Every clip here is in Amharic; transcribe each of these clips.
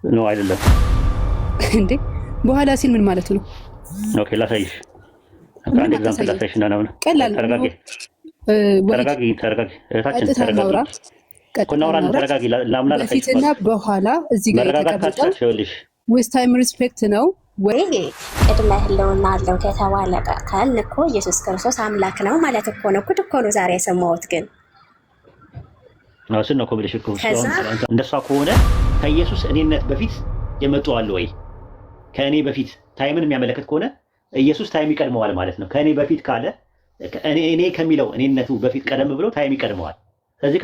ነው አይደለም እንዴ? በኋላ ሲል ምን ማለት ነው? ኦኬ ላሳይሽ። አንድ ኤግዛምፕል ላሳይሽ እና ነው። ቀላል ተረጋጊ እህታችን ተረጋጊ። ኮናውራን ተረጋጊ። ላምና ላሳይሽ በፊትና በኋላ እዚህ ጋር የተቀመጠው ዌስት ታይም ሪስፔክት ነው ወይ? ቅድመ ህልውና አለው ከተባለ ካልን እኮ ኢየሱስ ክርስቶስ አምላክ ነው ማለት እኮ ነው። ጉድ እኮ ነው ዛሬ የሰማሁት። ግን ነው ኮብልሽ እኮ እንደሷ ከሆነ ከኢየሱስ እኔነት በፊት የመጡ አሉ ወይ? ከእኔ በፊት ታይምን የሚያመለክት ከሆነ ኢየሱስ ታይም ይቀድመዋል ማለት ነው። ከእኔ በፊት ካለ እኔ ከሚለው እኔነቱ በፊት ቀደም ብሎ ታይም ይቀድመዋል። ስለዚህ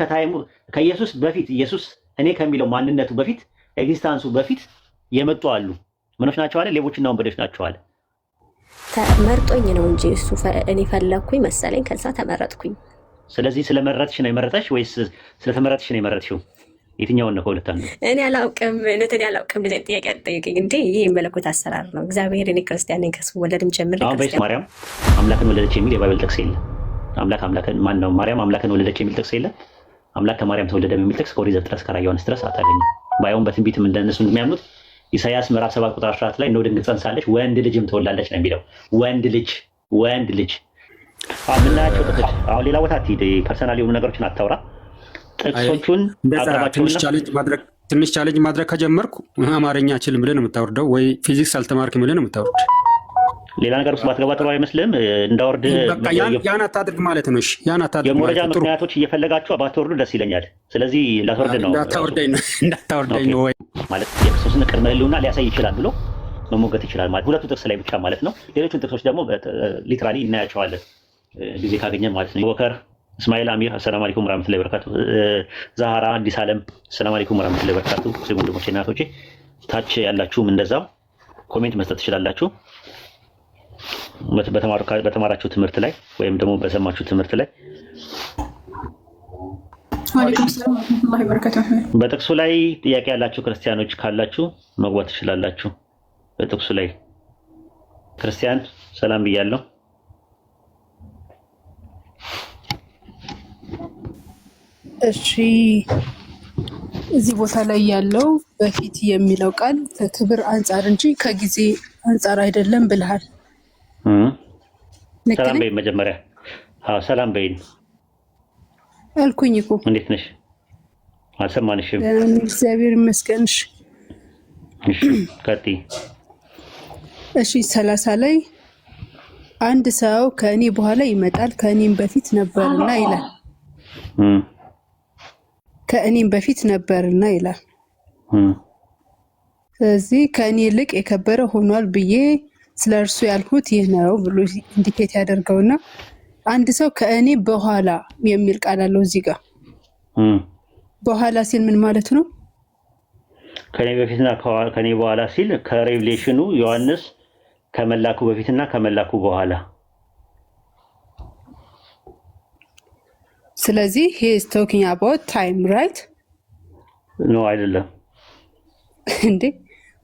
ከኢየሱስ በፊት ኢየሱስ እኔ ከሚለው ማንነቱ በፊት ኤግዚስታንሱ በፊት የመጡ አሉ። ምኖች ናቸው አለ? ሌቦችና ወንበዴዎች ናቸው አለ። ተመርጦኝ ነው እንጂ እሱ እኔ ፈለግኩኝ መሰለኝ፣ ከዛ ተመረጥኩኝ። ስለዚህ ስለመረጥሽ ነው የመረጠሽ ወይስ ስለተመረጥሽ ነው የመረጥሽው? የትኛውን ነው ከሁለት አንዱ? እኔ አላውቅም። እኔ አላውቅም። እንደዚህ ጥያቄ አትጠይቀኝ እንዴ! ይሄ መለኮት አሰራር ነው። እግዚአብሔር እኔ ክርስቲያን ነኝ ከስወለድም ጀምሬ። አሁን በስ ማርያም አምላክን ወለደች የሚል የባይብል ጥቅስ የለም። አምላክን ማን ነው? ማርያም አምላክን ወለደች የሚል ጥቅስ የለም። አምላክ ከማርያም ተወለደ የሚል ጥቅስ ከኦሪት ዘፍጥረት እስከ ራዕየ ዮሐንስ ድረስ አታገኝም። ባይሆን በትንቢትም እንደነሱ እንደሚያምኑት ኢሳይያስ ምዕራፍ 7 ቁጥር 14 ላይ ነው ድንግል ጸንሳለች ወንድ ልጅም ትወላለች ነው የሚለው። ወንድ ልጅ ምናያቸው ጥቅሶች። አሁን ሌላ ቦታ አትሂድ፣ ፐርሰናል የሆኑ ነገሮችን አታውራ። ጥቅሶቹን ትንሽ ቻሌንጅ ማድረግ ከጀመርኩ አማርኛ አችልም ብለህ ነው የምታወርደው፣ ወይ ፊዚክስ አልተማርክም ብለህ ነው የምታወርድ። ሌላ ነገር ውስጥ ባትገባ ጥሩ አይመስልም? እንዳወርድ ያን አታድርግ ማለት ነው። ያን አታድርግ። የመረጃ ምክንያቶች እየፈለጋችሁ ባትወርዱ ደስ ይለኛል። ስለዚህ ላትወርድ ነው። እንዳታወርደኝ ነው ወይ ማለት የክርስቶስን ቅድመ ህልውና ሊያሳይ ይችላል ብሎ መሞገት ይችላል ማለት ሁለቱ ጥቅስ ላይ ብቻ ማለት ነው። ሌሎቹን ጥቅሶች ደግሞ ሊትራሊ እናያቸዋለን ጊዜ ካገኘን ማለት ነው። ወከር እስማኤል አሚር አሰላሙ አለይኩም ወራህመቱላሂ ወበረካቱ። ዛሃራ አዲስ ዓለም ሰላም አለይኩም ወራህመቱላሂ ወበረካቱ። ሙስሊም ወንድሞቼ እና እህቶቼ ታች ያላችሁም እንደዛው ኮሜንት መስጠት ትችላላችሁ። በተማራችሁ ትምህርት ላይ ወይም ደግሞ በሰማችሁ ትምህርት ላይ በጥቅሱ ላይ ጥያቄ ያላችሁ ክርስቲያኖች ካላችሁ መግባት ትችላላችሁ። በጥቅሱ ላይ ክርስቲያን ሰላም ብያለሁ። እሺ እዚህ ቦታ ላይ ያለው በፊት የሚለው ቃል ከክብር አንጻር እንጂ ከጊዜ አንጻር አይደለም ብለሃል። ሰላም በይ መጀመሪያ። ሰላም በይ አልኩኝ እኮ። እንዴት ነሽ? አልሰማንሽም። እግዚአብሔር ይመስገን። እሺ ቀጥይ። እሺ 30 ላይ አንድ ሰው ከእኔ በኋላ ይመጣል ከእኔም በፊት ነበርና ይላል። ከእኔም በፊት ነበርና ይላል። ስለዚህ ከእኔ ይልቅ የከበረ ሆኗል ብዬ ስለ እርሱ ያልሁት ይህ ነው ብሎ ኢንዲኬት ያደርገውና አንድ ሰው ከእኔ በኋላ የሚል ቃል አለው እዚህ ጋር። በኋላ ሲል ምን ማለት ነው? ከኔ በፊትና ከኔ በኋላ ሲል ከሬቪሌሽኑ ዮሐንስ ከመላኩ በፊትና ከመላኩ በኋላ። ስለዚህ he is talking about time, right? ነው አይደለም እንዴ?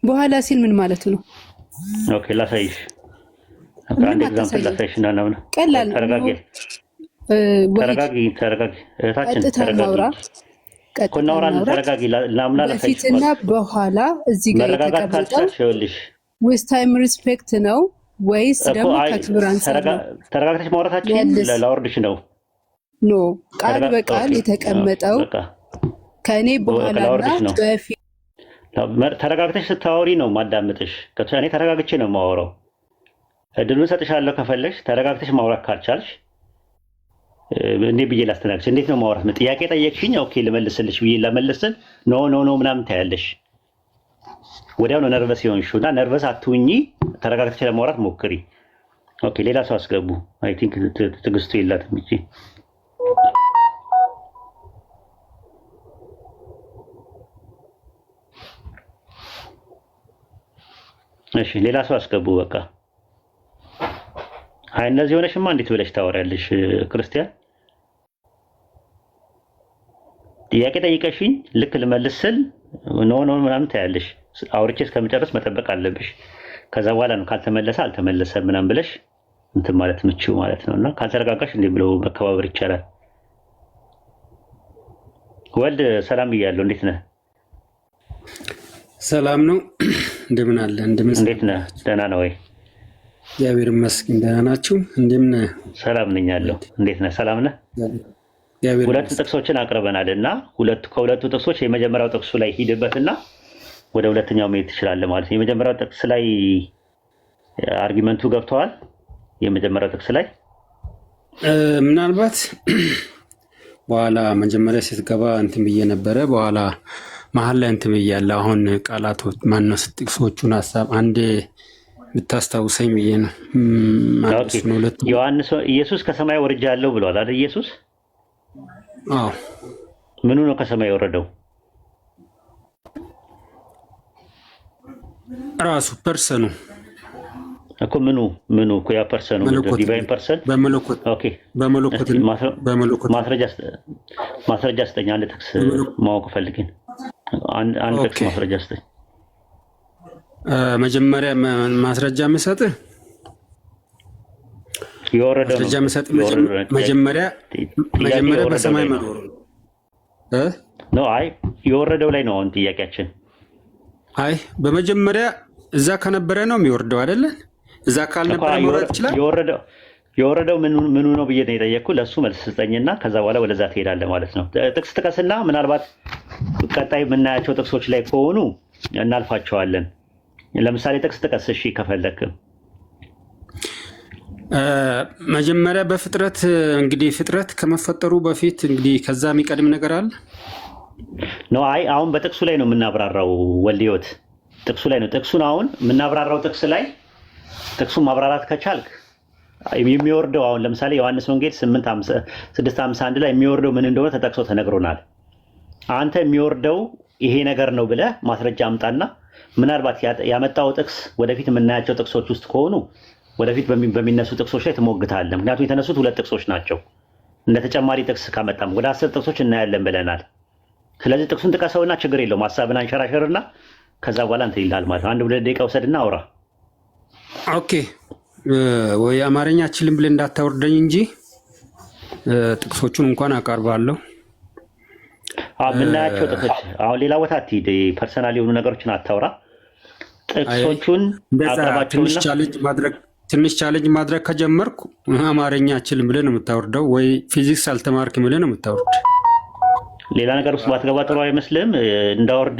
በኋላ ሲል ምን ማለት ነው? ኦኬ ላሳይሽ። አንድ ኤግዛምፕል ላሳይሽ እና ነው። ቀላል ተረጋጊ እህታችን ተረጋጊ። ኮናውራን ተረጋጊ። ላምና ላሳይሽ። በፊትና በኋላ እዚህ ጋር የተቀመጠው ዌስት ታይም ሪስፔክት ነው ወይስ ደግሞ ከክብር አንፃር ነው? ተረጋግተሽ ማውራታችን ላወርድሽ ነው። ኖ ቃል በቃል የተቀመጠው ከኔ በኋላና በፊት። ተረጋግተሽ ስታወሪ ነው ማዳምጥሽ። እኔ ተረጋግቼ ነው የማወራው። እድሉን ሰጥሻለሁ ከፈለሽ። ተረጋግተሽ ማውራት ካልቻልሽ እንዴ ብዬ ላስተናግድሽ? እንዴት ነው ማውራት? ጥያቄ ጠየቅሽኝ፣ ኦኬ ልመልስልሽ ብዬ ለመልስን ኖ ምናምን ታያለሽ። ወዲያው ነው ነርቨስ ይሆንሽው እና ነርቨስ አትሁኚ። ተረጋግተሽ ለማውራት ሞክሪ። ኦኬ ሌላ ሰው አስገቡ። አይ ቲንክ ትዕግስቱ የላትም እንጂ እሺ ሌላ ሰው አስገቡ። በቃ አይ እነዚህ ሆነሽማ እንዴት ብለሽ ታወሪያለሽ? ክርስቲያን ጥያቄ ጠይቀሽኝ ልክ ልመልስ ስል ኖ ምናምን ታያለሽ። አውርቼ እስከምጨርስ መጠበቅ አለብሽ። ከዛ በኋላ ነው ካልተመለሰ አልተመለሰም ምናምን ብለሽ እንትን ማለት ምችው ማለት ነውና ካልተረጋጋሽ እንዴ ብለው መከባበር ይቻላል። ወልድ ሰላም ብያለሁ። እንዴት ነህ? ሰላም ነው። እንደምን አለ? እንዴት ነህ? ደህና ነው ወይ? እግዚአብሔር ይመስገን። ደህና ናችሁ? እንደምን ሰላም ነኝ ያለው። እንዴት ነህ? ሰላም ነህ? ሁለት ጥቅሶችን አቅርበናል እና ከሁለቱ ጥቅሶች የመጀመሪያው ጥቅሱ ላይ ሂድበትና ወደ ሁለተኛው መሄድ ትችላለህ ማለት ነው። የመጀመሪያው ጥቅስ ላይ አርጊመንቱ ገብተዋል። የመጀመሪያው ጥቅስ ላይ ምናልባት በኋላ መጀመሪያ ስትገባ እንትን ብዬ ነበረ። በኋላ መሀል ላይ እንትን ብያለሁ። አሁን ቃላቶች ማነው ጥቅሶቹን ሀሳብ አንዴ ብታስታውሰኝ ብዬ ነው። ዮሐንስ ኢየሱስ ከሰማይ ወርጃለሁ ብሏል አይደል? ኢየሱስ አዎ። ምኑ ነው ከሰማይ የወረደው? ራሱ ፐርሰኑ እኮ ምኑ እኮ ያ ፐርሰኑ ዲቫይን ፐርሰን በመለኮት ኦኬ፣ በመለኮት ማስረጃ ስጠኝ። አንድ ጥቅስ ማወቅ ፈልግን። አንድ ጥቅስ ማስረጃ ስጠኝ። መጀመሪያ ማስረጃ የምሰጥህ የወረደው መጀመሪያ በሰማይ መኖር ነው። አይ የወረደው ላይ ነው አሁን ጥያቄያችን። አይ በመጀመሪያ እዛ ከነበረ ነው የሚወርደው አይደለ? እዛ ካልነበረ መውረድ ይችላል። የወረደው ምኑ ነው ብዬ ነው የጠየቅኩህ። ለእሱ መልስ ስጠኝና ከዛ በኋላ ወደዛ ትሄዳለህ ማለት ነው። ጥቅስ ጥቀስና ምናልባት ቀጣይ የምናያቸው ጥቅሶች ላይ ከሆኑ እናልፋቸዋለን። ለምሳሌ ጥቅስ ጥቀስ እሺ ከፈለክ። መጀመሪያ በፍጥረት እንግዲህ ፍጥረት ከመፈጠሩ በፊት እንግዲህ ከዛ የሚቀድም ነገር አለ ነው? አይ አሁን በጥቅሱ ላይ ነው የምናብራራው። ወልዮት ጥቅሱ ላይ ነው። ጥቅሱን አሁን የምናብራራው ጥቅስ ላይ ጥቅሱን ማብራራት ከቻልክ የሚወርደው አሁን ለምሳሌ ዮሐንስ ወንጌል 6:51 ላይ የሚወርደው ምን እንደሆነ ተጠቅሶ ተነግሮናል። አንተ የሚወርደው ይሄ ነገር ነው ብለህ ማስረጃ አምጣና ምናልባት ያመጣው ጥቅስ ወደፊት የምናያቸው ጥቅሶች ውስጥ ከሆኑ ወደፊት በሚነሱ ጥቅሶች ላይ ትሞግታለህ። ምክንያቱም የተነሱት 2 ጥቅሶች ናቸው። እንደ ተጨማሪ ጥቅስ ካመጣም ወደ 10 ጥቅሶች እናያለን ብለናል። ስለዚህ ጥቅሱን ጥቀሰውና ችግር የለውም ሀሳብን አንሸራሸርና ከዛ በኋላ እንትን ይልሃል ማለት ነው። 1-2 ደቂቃ ውሰድና አውራ። ኦኬ ወይ አማርኛ አችልም ብለህ እንዳታወርደኝ እንጂ ጥቅሶቹን እንኳን አቀርባለሁ። ምናያቸው ጥቅሶች አሁን ሌላ ቦታ አትሂድ። ፐርሰናል የሆኑ ነገሮችን አታውራ። ጥቅሶቹን አቅርባቸውና ትንሽ ቻሌንጅ ማድረግ ከጀመርኩ አማርኛ አችልም ብለህ ነው የምታወርደው፣ ወይ ፊዚክስ አልተማርክም ብለህ ነው የምታወርድ። ሌላ ነገር ውስጥ ባትገባ ጥሩ አይመስልም? እንዳወርድ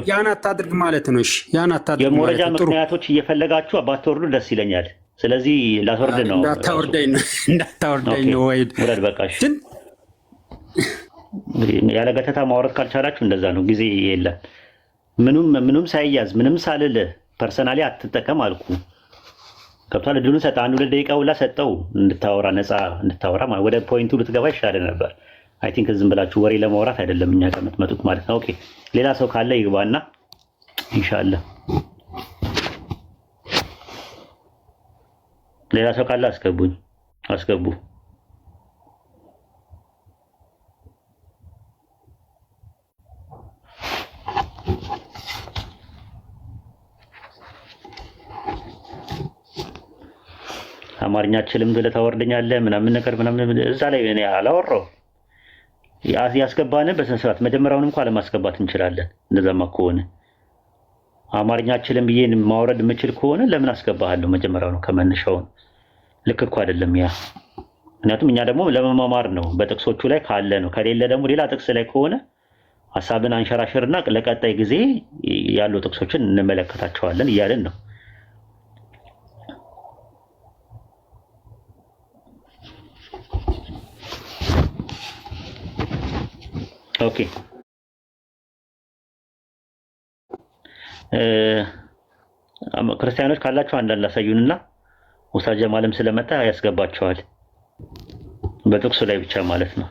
ያን አታድርግ ማለት ነው። እሺ ያን አታድርግ። የመረጃ ምክንያቶች እየፈለጋችሁ ባትወርዱ ደስ ይለኛል። ስለዚህ ላስወርድ ነው። እንዳታወርደኝ ነው ወይ ወረድ። በቃ እሺ። ያለ ገተታ ማውረድ ካልቻላችሁ እንደዛ ነው። ጊዜ የለም። ምኑም ሳይያዝ ምንም ሳልል ፐርሰናሊ አትጠቀም አልኩ። ገብቷል? እድሉን ሰጠ። 1-2 ደቂቃ ሁላ ሰጠው እንድታወራ፣ ነፃ እንድታወራ። ወደ ፖይንቱ ልትገባ ይሻለ ነበር። አይ ቲንክ ዝም ብላችሁ ወሬ ለማውራት አይደለም እኛ ጋር የምትመጡት ማለት ነው። ኦኬ ሌላ ሰው ካለ ይግባና ኢንሻአላህ። ሌላ ሰው ካለ አስገቡ። አማርኛ አችልም ብለህ ታወርደኛለህ ምናምን ነገር ምናምን እዛ ላይ እኔ አላወራሁም። ያስገባን በስነ ስርዓት መጀመሪያውንም እንኳን ለማስገባት እንችላለን። እንደዛማ ከሆነ አማርኛ አችልም ብዬ ማውረድ የምችል ከሆነ ለምን አስገባሃለሁ? መጀመሪያው ነው ከመነሻው። ልክ እኮ አይደለም ያ። ምክንያቱም እኛ ደግሞ ለመማማር ነው። በጥቅሶቹ ላይ ካለ ነው። ከሌለ ደግሞ ሌላ ጥቅስ ላይ ከሆነ ሀሳብን አንሸራሽርና ለቀጣይ ጊዜ ያሉ ጥቅሶችን እንመለከታቸዋለን እያልን ነው። ኦኬ ክርስቲያኖች ካላችሁ አንዳንድ ላሳዩንና ኡስታዝ ጀማልም ስለመጣ ያስገባቸዋል በጥቅሱ ላይ ብቻ ማለት ነው።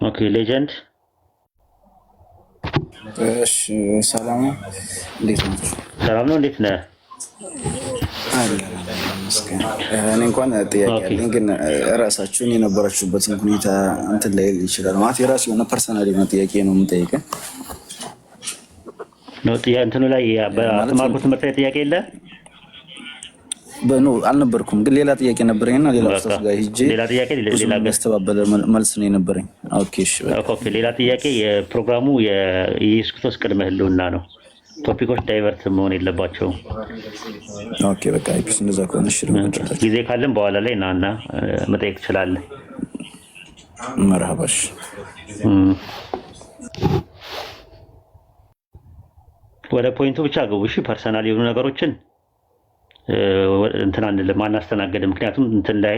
ኦኬ ሌጀንድ እሺ፣ ሰላም ነው። እንዴት ነው? ሰላም ነው። እንዴት ነህ? እኔ እንኳን ጥያቄ አለኝ፣ ግን እራሳችሁን የነበራችሁበትን ሁኔታ እንትን ላይ ይችላል ማለት የራሱ የሆነ ፐርሰናል የሆነ ጥያቄ ነው የምጠይቀው ነው። እንትኑ ላይ በተማርኩት ትምህርት ላይ ጥያቄ የለ በኖ አልነበርኩም፣ ግን ሌላ ጥያቄ ነበረኝና ሌላ ኡስታዝ ጋር ሂጄ ሌላ ጥያቄ ሌላ ያስተባበለ መልስ ነው የነበረኝ። ኦኬ እሺ፣ ኦኬ ሌላ ጥያቄ የፕሮግራሙ የኢየሱስ ክርስቶስ ቅድመ ህልውና ነው። ቶፒኮች ዳይቨርት መሆን የለባቸውም። ኦኬ በቃ ፒስ እንደዛ ከሆነ እሺ ነው። ጊዜ ካለን በኋላ ላይ ናና መጠየቅ ትችላለህ። መርሃባሽ ወደ ፖይንቱ ብቻ ገቡ። እሺ ፐርሰናል የሆኑ ነገሮችን እንትን አንልም አናስተናግድም። ምክንያቱም እንትን ላይ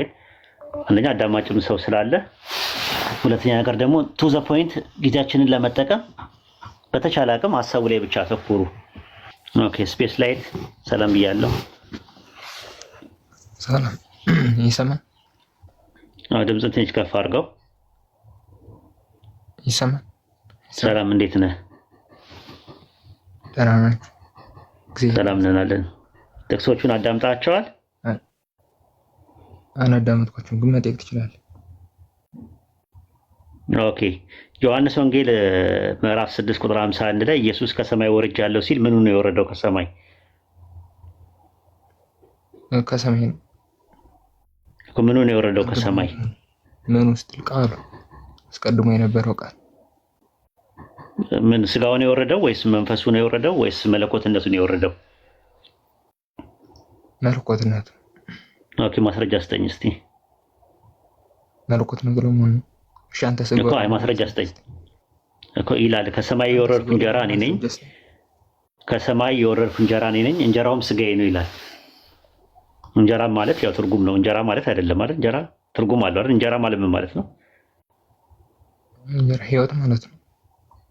አንደኛ አዳማጭም ሰው ስላለ፣ ሁለተኛ ነገር ደግሞ ቱ ዘ ፖይንት ጊዜያችንን ለመጠቀም በተቻለ አቅም ሀሳቡ ላይ ብቻ አተኩሩ። ኦኬ ስፔስ ላይት ሰላም ብያለሁ። ሰላም ይሰማል? ድምፅን ትንሽ ከፍ አድርገው። ይሰማል? ሰላም እንዴት ነህ? ደህና ነኝ። ሰላም ነን አለን። ጥቅሶቹን አዳምጣቸዋል? አላዳመጥኳቸውም፣ ግን መጠየቅ ትችላለህ። ኦኬ ዮሐንስ ወንጌል ምዕራፍ 6 ቁጥር 51 ላይ ኢየሱስ ከሰማይ ወርጃለሁ ሲል ምኑ ነው የወረደው ከሰማይ? ከሰማይ ነው። ምኑ ነው የወረደው ከሰማይ? ምን ውስጥ ቃሉ አስቀድሞ የነበረው ቃል ምን ስጋው ነው የወረደው ወይስ መንፈሱ ነው የወረደው ወይስ መለኮትነቱ ነው የወረደው? መለኮትነቱ። ኦኬ ማስረጃ ስጠኝ እስቲ። መለኮት ነው ብሎ ምን ሻንተ ሰው እኮ አይ ማስረጃ ስጠኝ እኮ ይላል። ከሰማይ የወረድኩ እንጀራ እኔ ነኝ፣ ከሰማይ የወረድኩ እንጀራ እኔ ነኝ፣ እንጀራውም ስጋዬ ነው ይላል። እንጀራ ማለት ያው ትርጉም ነው። እንጀራ ማለት አይደለም ማለት እንጀራ ትርጉም አለው አይደል? እንጀራ ማለት ምን ማለት ነው? እንጀራ ህይወት ማለት ነው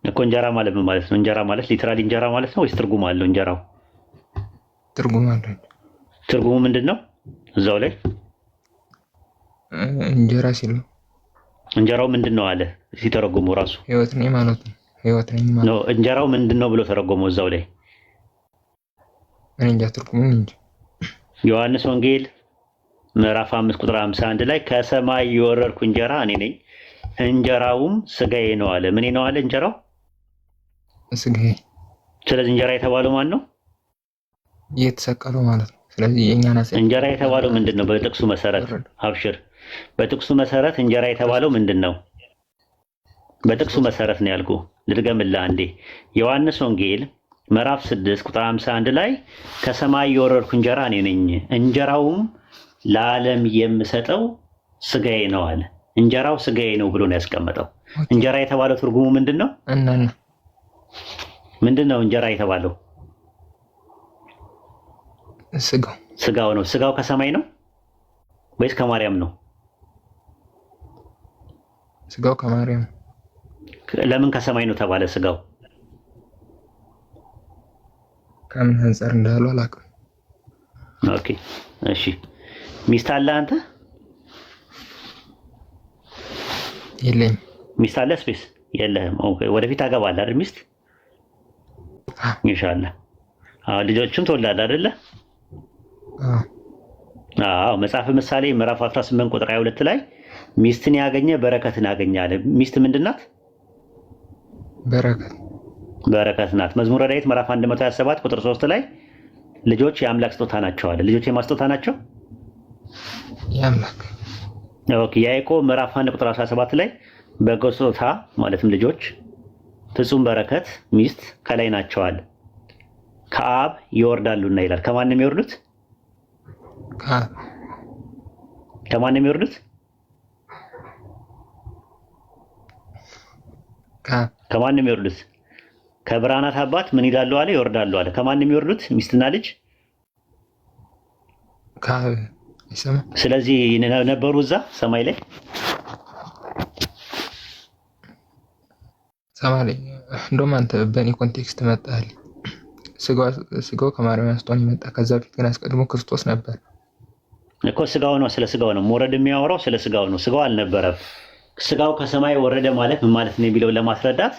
እኮ። እንጀራ ማለት ምን ማለት ነው? እንጀራ ማለት ሊትራሊ እንጀራ ማለት ነው ወይስ ትርጉም አለው? እንጀራው ትርጉም አለው። ትርጉሙ ምንድን ነው? እዛው ላይ እንጀራ ሲል ነው። እንጀራው ምንድን ነው አለ ሲተረጉሙ ራሱ ህይወት ነኝ ማለት ነው። ህይወት ነኝ ማለት ነው። እንጀራው ምንድን ነው ብሎ ተረጎመው እዛው ላይ እኔ እንጃ ትርጉሙን እንጂ። ዮሐንስ ወንጌል ምዕራፍ 5 ቁጥር 51 ላይ ከሰማይ የወረድኩ እንጀራ እኔ ነኝ፣ እንጀራውም ስጋዬ ነው አለ። ምን ነው አለ? እንጀራው ስጋዬ። ስለዚህ እንጀራ የተባለው ማን ነው? የተሰቀለው ማለት ነው። ስለዚህ የኛ ናስ እንጀራ የተባለው ምንድን ነው? በጥቅሱ መሰረት አብሽር፣ በጥቅሱ መሰረት እንጀራ የተባለው ምንድን ነው? በጥቅሱ መሰረት ነው ያልኩ። ልድገምልህ አንዴ። ዮሐንስ ወንጌል ምዕራፍ 6 ቁጥር 51 ላይ ከሰማይ የወረድኩ እንጀራ እኔ ነኝ፣ እንጀራውም ለዓለም የምሰጠው ስጋዬ ነው አለ። እንጀራው ስጋዬ ነው ብሎ ነው ያስቀመጠው። እንጀራ የተባለው ትርጉሙ ምንድን ነው? ምንድን ነው እንጀራ የተባለው? ስጋው ነው። ስጋው ከሰማይ ነው ወይስ ከማርያም ነው? ስጋው ከማርያም። ለምን ከሰማይ ነው ተባለ ስጋው? ከምን አንፃር እንዳለው አላውቅም። ኦኬ እሺ። ሚስት አለ አንተ? የለኝም። ሚስት አለ? ስፔስ የለህም። ኦኬ ወደፊት አገባለህ አይደል? ሚስት ኢንሻአላህ። ልጆችም ትወልዳለህ አይደለ? መጽሐፍ ምሳሌ ምዕራፍ 18 ቁጥር 22 ላይ ሚስትን ያገኘ በረከትን ያገኛል። ሚስት ምንድን ናት? በረከት ናት። መዝሙረ ዳዊት ምዕራፍ 127 ቁጥር 3 ላይ ልጆች የአምላክ ስጦታ ናቸው አለ። ልጆች የማን ስጦታ ናቸው? የአምላክ። ኦኬ ያዕቆብ ምዕራፍ 1 ቁጥር 17 ላይ በጎ ስጦታ ማለትም ልጆች፣ ፍጹም በረከት፣ ሚስት ከላይ ናቸዋል ከአብ ይወርዳሉና ይላል። ከማን ነው የሚወርዱት? ከማን ነው የሚወርዱት? ከማን ነው የሚወርዱት? ከብርሃናት አባት ምን ይላሉ አለ? ይወርዳሉ አለ። ከማን ነው የሚወርዱት? ሚስትና ልጅ። ስለዚህ ነበሩ እዛ ሰማይ ላይ እንደውም አንተ በእኔ ኮንቴክስት መጣል። ስጋው ከማርያም አንስቶን ይመጣ። ከዛ በፊት ግን አስቀድሞ ክርስቶስ ነበር እኮ። ስጋው ነው፣ ስለ ስጋው ነው መውረድ የሚያወራው፣ ስለ ስጋው ነው። ስጋው አልነበረም። ስጋው ከሰማይ ወረደ ማለት ምን ማለት ነው የሚለው ለማስረዳት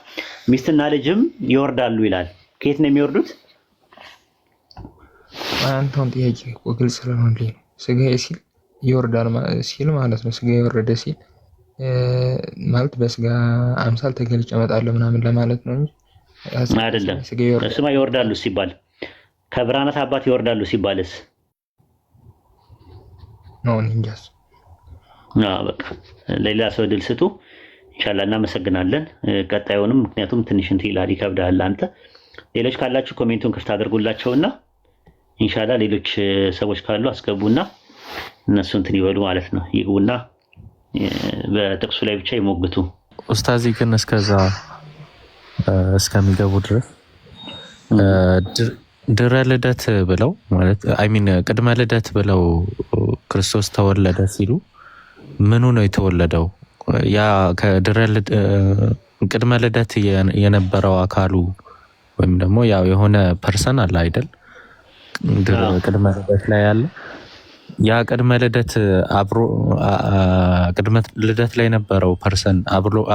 ሚስትና ልጅም ይወርዳሉ ይላል። ከየት ነው የሚወርዱት? አንተም ጥያቄ እኮ ግልጽ ስለሆነልኝ ነው። ስጋዬ ሲል ይወርዳል ሲል ማለት ነው። ስጋ የወረደ ሲል ማለት በስጋ አምሳል ተገልጬ እመጣለሁ ምናምን ለማለት ነው እንጂ አይደለም። ስማ ይወርዳሉ ሲባል ከብርሃናት አባት ይወርዳሉ ሲባልስ ነው እንጃስ። በቃ ሌላ ሰው ድል ስጡ። ኢንሻአላህ እናመሰግናለን። ቀጣዩንም ምክንያቱም ትንሽ እንትን ይላል ይከብዳል። አንተ ሌሎች ካላችሁ ኮሜንቱን ክፍት አድርጉላቸውና ኢንሻአላህ ሌሎች ሰዎች ካሉ አስገቡና እነሱ እንትን ይበሉ ማለት ነው። ይግቡና በጥቅሱ ላይ ብቻ ይሞግቱ። ኡስታዚ ግን እስከዛ እስከሚገቡ ድረስ ድረ ልደት ብለው ማለት ቅድመ ልደት ብለው ክርስቶስ ተወለደ ሲሉ ምኑ ነው የተወለደው? ያ ቅድመ ልደት የነበረው አካሉ ወይም ደግሞ ያው የሆነ ፐርሰን አለ አይደል? ቅድመ ልደት ላይ ያለ ያ ቅድመ ልደት ቅድመ ልደት ላይ የነበረው ፐርሰን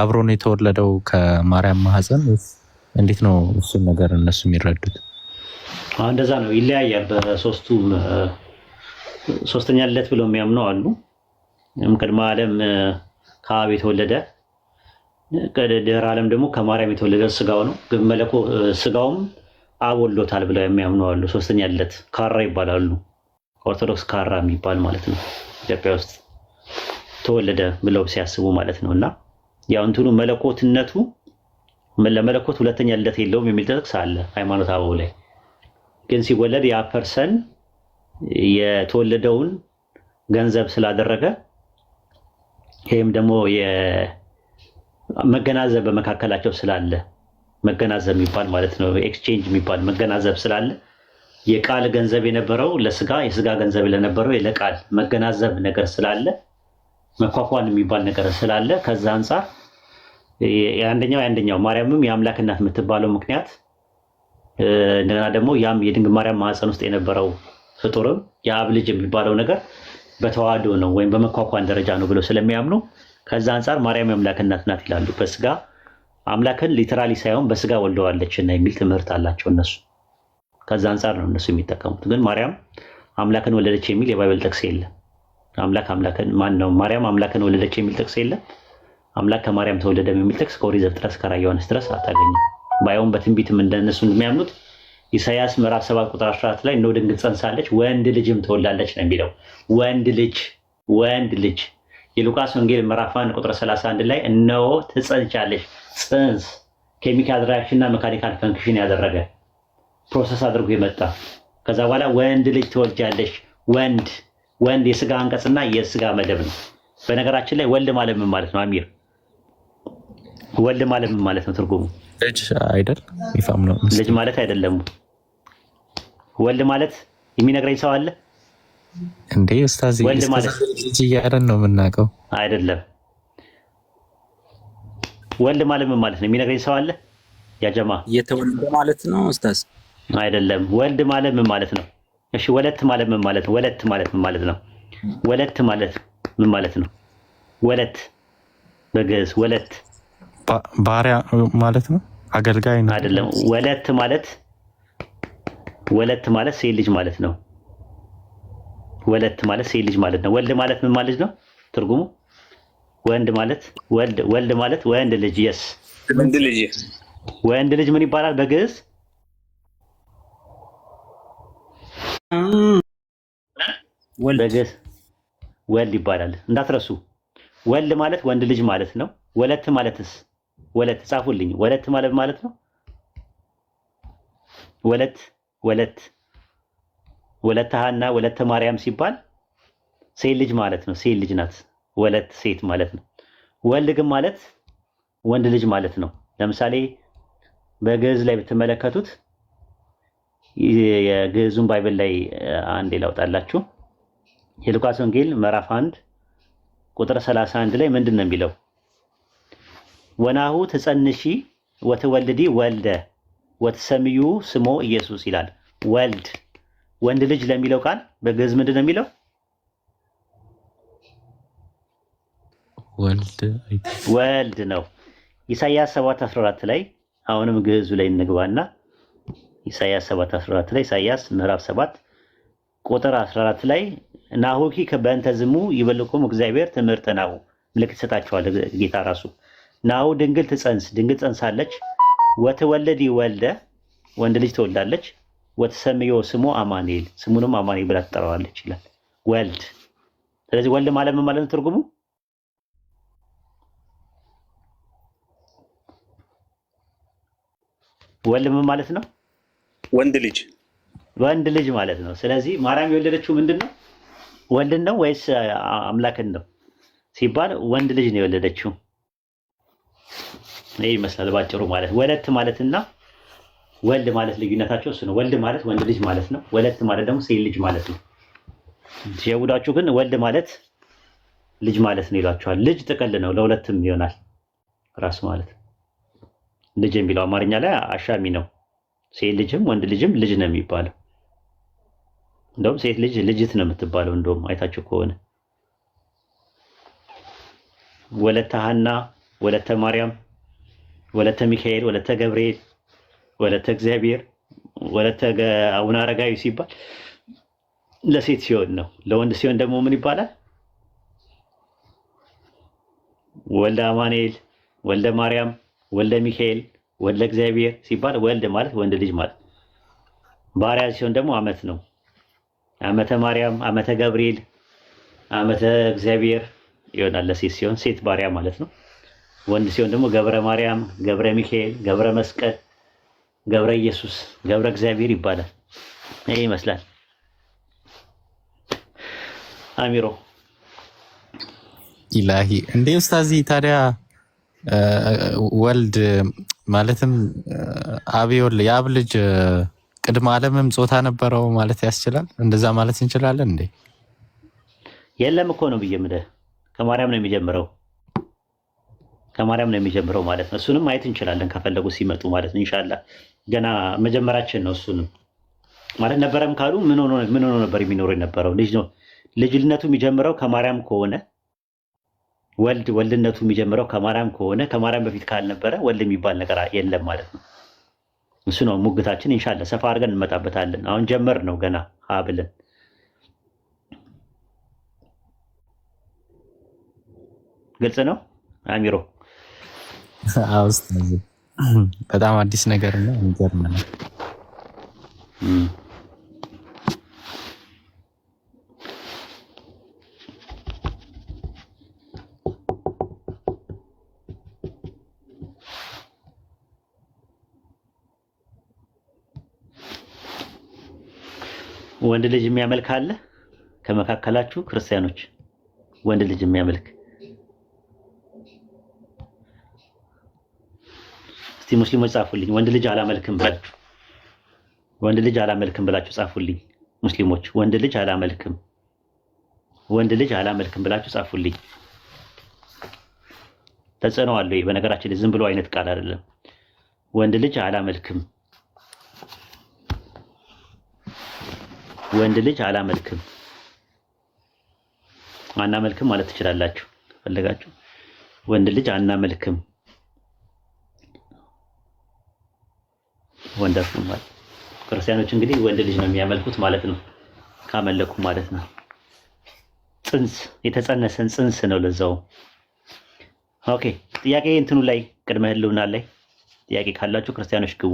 አብሮ ነው የተወለደው ከማርያም ማህፀን? እንዴት ነው እሱን ነገር እነሱ የሚረዱት? እንደዛ ነው፣ ይለያያል። በሶስቱም ሶስተኛ ልደት ብለው የሚያምኑ አሉ። ቅድመ ዓለም ከአብ የተወለደ ድህረ ዓለም ደግሞ ከማርያም የተወለደ ስጋው ነው። ግን ስጋውም አብ ወልዶታል ብለው የሚያምኑ አሉ። ሶስተኛ ልደት ካራ ይባላሉ። ኦርቶዶክስ ካራ የሚባል ማለት ነው። ኢትዮጵያ ውስጥ ተወለደ ብለው ሲያስቡ ማለት ነው። እና ያው እንትኑ መለኮትነቱ ለመለኮት ሁለተኛ ልደት የለውም የሚል ጥቅስ አለ ሃይማኖት አበው ላይ። ግን ሲወለድ ያ ፐርሰን የተወለደውን ገንዘብ ስላደረገ ይህም ደግሞ መገናዘብ በመካከላቸው ስላለ መገናዘብ የሚባል ማለት ነው፣ ኤክስቼንጅ የሚባል መገናዘብ ስላለ የቃል ገንዘብ የነበረው ለስጋ የስጋ ገንዘብ ለነበረው ለቃል መገናዘብ ነገር ስላለ መኳኳን የሚባል ነገር ስላለ ከዛ አንፃር የአንደኛው ማርያምም የአምላክ እናት የምትባለው ምክንያት እንደገና ደግሞ ያም የድንግል ማርያም ማህፀን ውስጥ የነበረው ፍጡርም የአብ ልጅ የሚባለው ነገር በተዋህዶ ነው ወይም በመኳኳን ደረጃ ነው ብለው ስለሚያምኑ ከዛ አንፃር ማርያም የአምላክ እናት ናት ይላሉ። በስጋ አምላክን ሊተራሊ ሳይሆን በስጋ ወልደዋለች እና የሚል ትምህርት አላቸው እነሱ። ከዛ አንፃር ነው እነሱ የሚጠቀሙት። ግን ማርያም አምላክን ወለደች የሚል የባይብል ጥቅስ የለም። ማርያም አምላክን ወለደች የሚል ጥቅስ የለም። አምላክ ከማርያም ተወለደ የሚል ጥቅስ ከኦሪት ዘፍጥረት እስከ ራዕየ ዮሐንስ ድረስ አታገኝም። ባይሆን በትንቢትም እንደነሱ እንደሚያምኑት ኢሳይያስ ምዕራፍ 7 ቁጥር 14 ላይ እነሆ ድንግል ጸንሳለች ወንድ ልጅም ትወልዳለች ነው የሚለው። ወንድ ልጅ የሉቃስ ወንጌል ምዕራፍ 1 ቁጥር 31 ላይ እነሆ ትጸንሻለሽ። ጽንስ ኬሚካል ሪአክሽን እና መካኒካል ፈንክሽን ያደረገ ፕሮሰስ አድርጎ የመጣ ከዛ በኋላ ወንድ ልጅ ትወልጃለሽ። ወንድ የስጋ አንቀጽና የስጋ መደብ ነው። በነገራችን ላይ ወልድ ማለት ምን ማለት ነው? አሚር ወልድ ማለት ምን ማለት ነው? ትርጉሙ ልጅ አይደል? ይፋም ነው። ልጅ ማለት አይደለም። ወልድ ማለት የሚነግረኝ ሰው አለ እንዴ? ኡስታዝ ወልድ ማለት ልጅ እያለን ነው የምናውቀው አይደለም። ወልድ ማለት ምን ማለት ነው? የሚነግረኝ ሰው አለ? ያ ጀማ እየተወለደ ማለት ነው ኡስታዝ? አይደለም። ወልድ ማለት ምን ማለት ነው? እሺ ወለት ማለት ምን ማለት ነው? ወለት ማለት ምን ማለት ነው? ወለት ማለት ምን ማለት ነው? ወለት በግዕዝ ወለት ባሪያ ማለት ነው። አገልጋይ ነው አይደለም። ወለት ማለት ሴት ልጅ ማለት ነው። ወለት ማለት ሴት ልጅ ማለት ነው። ወልድ ማለት ምን ማለት ነው? ትርጉሙ ወልድ ማለት ወንድ ልጅ የስ ወንድ ልጅ ምን ይባላል በግዕዝ? በግዕዝ ወልድ ይባላል። እንዳትረሱ። ወልድ ማለት ወንድ ልጅ ማለት ነው። ወለት ማለትስ? ወለት ጻፉልኝ። ወለት ማለት ነው። ወለተ ሐና ወለተ ማርያም ሲባል ሴት ልጅ ማለት ነው። ሴት ልጅ ናት። ወለት ሴት ማለት ነው። ወልድ ግን ማለት ወንድ ልጅ ማለት ነው። ለምሳሌ በግዕዝ ላይ ብትመለከቱት የግዕዙን ባይብል ላይ አንዴ ላውጣላችሁ። የሉቃስ ወንጌል ምዕራፍ 1 ቁጥር 31 ላይ ምንድን ነው የሚለው? ወናሁ ትጸንሺ ወትወልዲ ወልደ ወትሰምዩ ስሞ ኢየሱስ ይላል። ወንድ ልጅ ለሚለው ቃል በግዕዝ ምንድን ነው የሚለው? ወልድ ነው። ኢሳይያስ 7:14 ላይ አሁንም ግዕዙ ላይ እንግባና ኢሳይያስ 7:14 ላይ ኢሳይያስ ምዕራፍ 7 ቁጥር 14 ላይ ናሁኪ በእንተ ዝሙ ይበልኩም እግዚአብሔር ትምህርተ ናሁ ምልክት ሰጣቸዋል ጌታ ራሱ። ናሁ ድንግል ጸንሳለች፣ ወትወልድ ወልደ ወንድ ልጅ ትወልዳለች፣ ወትሰምዮ ስሙ አማኑኤል ስሙንም አማኑኤል ብላ ትጠራዋለች ይላል። ወልድ። ስለዚህ ወልድ ማለት ምን ማለት ነው? ትርጉሙ ወልድ ምን ማለት ነው? ወንድ ልጅ ማለት ነው። ስለዚህ ማርያም የወለደችው ምንድን ነው? ወልድን ነው ወይስ አምላክን ነው ሲባል ወንድ ልጅ ነው የወለደችው። ይህ ይመስላል ባጭሩ። ማለት ወለት ማለትና ወልድ ማለት ልዩነታቸው እሱ ነው። ወልድ ማለት ወንድ ልጅ ማለት ነው። ወለት ማለት ደግሞ ሴት ልጅ ማለት ነው። ሲያውዳችሁ ግን ወልድ ማለት ልጅ ማለት ነው ይሏቸዋል። ልጅ ጥቅል ነው፣ ለሁለትም ይሆናል ራሱ ማለት ልጅ የሚለው አማርኛ ላይ አሻሚ ነው። ሴት ልጅም ወንድ ልጅም ልጅ ነው የሚባለው። እንደውም ሴት ልጅ ልጅት ነው የምትባለው። እንደውም አይታችሁ ከሆነ ወለተ ሐና፣ ወለተ ማርያም፣ ወለተ ሚካኤል፣ ወለተ ገብርኤል፣ ወለተ እግዚአብሔር፣ ወለተ አቡነ አረጋዊ ሲባል ለሴት ሲሆን ነው። ለወንድ ሲሆን ደግሞ ምን ይባላል? ወልደ አማኑኤል፣ ወልደ ማርያም፣ ወልደ ሚካኤል፣ ወልደ እግዚአብሔር ሲባል ወልድ ማለት ወንድ ልጅ ማለት። ባሪያ ሲሆን ደግሞ አመት ነው። አመተ ማርያም፣ አመተ ገብርኤል፣ አመተ እግዚአብሔር ይሆናል ለሴት ሲሆን፣ ሴት ባሪያ ማለት ነው። ወንድ ሲሆን ደግሞ ገብረ ማርያም፣ ገብረ ሚካኤል፣ ገብረ መስቀል፣ ገብረ ኢየሱስ፣ ገብረ እግዚአብሔር ይባላል። ይሄ ይመስላል። አሚሮ ኢላሂ እንዴ ኡስታዚ፣ ታዲያ ወልድ ማለትም የአብ ልጅ ቅድመ ዓለምም ጾታ ነበረው ማለት ያስችላል? እንደዛ ማለት እንችላለን እንዴ? የለም እኮ ነው ብዬ ምደ ከማርያም ነው የሚጀምረው፣ ከማርያም ነው የሚጀምረው ማለት ነው። እሱንም ማየት እንችላለን ከፈለጉ ሲመጡ ማለት ነው። ኢንሻአላህ ገና መጀመራችን ነው። እሱንም ማለት ነበረም ካሉ ምን ሆኖ ነበር የሚኖረው የነበረው? ልጅ ነው። ልጅነቱ የሚጀምረው ከማርያም ከሆነ ወልድነቱ የሚጀምረው ከማርያም ከሆነ ከማርያም በፊት ካልነበረ ወልድ የሚባል ነገር የለም ማለት ነው። እሱ ነው ሙግታችን። ኢንሻአላህ ሰፋ አድርገን እንመጣበታለን። አሁን ጀመር ነው ገና ብለን ግልጽ ነው አሚሮ? ኡስታዝ በጣም አዲስ ነገር ነው። የሚገርም ነው። ወንድ ልጅ የሚያመልክ አለ ከመካከላችሁ ክርስቲያኖች? ወንድ ልጅ የሚያመልክ እስቲ ሙስሊሞች ጻፉልኝ። ወንድ ልጅ አላመልክም ብላችሁ ወንድ ልጅ አላመልክም ብላችሁ ጻፉልኝ ሙስሊሞች። ወንድ ልጅ አላመልክም፣ ወንድ ልጅ አላመልክም ብላችሁ ጻፉልኝ። ተጽዕኖ አለው ይሄ በነገራችን ላይ ዝም ብሎ አይነት ቃል አይደለም። ወንድ ልጅ አላመልክም፣ ወንድ ልጅ አላመልክም። አናመልክም ማለት ትችላላችሁ ፈለጋችሁ። ወንድ ልጅ አናመልክም ወንደርፉል ማለት ክርስቲያኖች እንግዲህ ወንድ ልጅ ነው የሚያመልኩት ማለት ነው። ካመለኩ ማለት ነው። ጽንስ የተጸነሰን ጽንስ ነው ለዛው። ኦኬ ጥያቄ እንትኑ ላይ ቅድመ ህልውና ላይ ጥያቄ ካላችሁ ክርስቲያኖች ግቡ።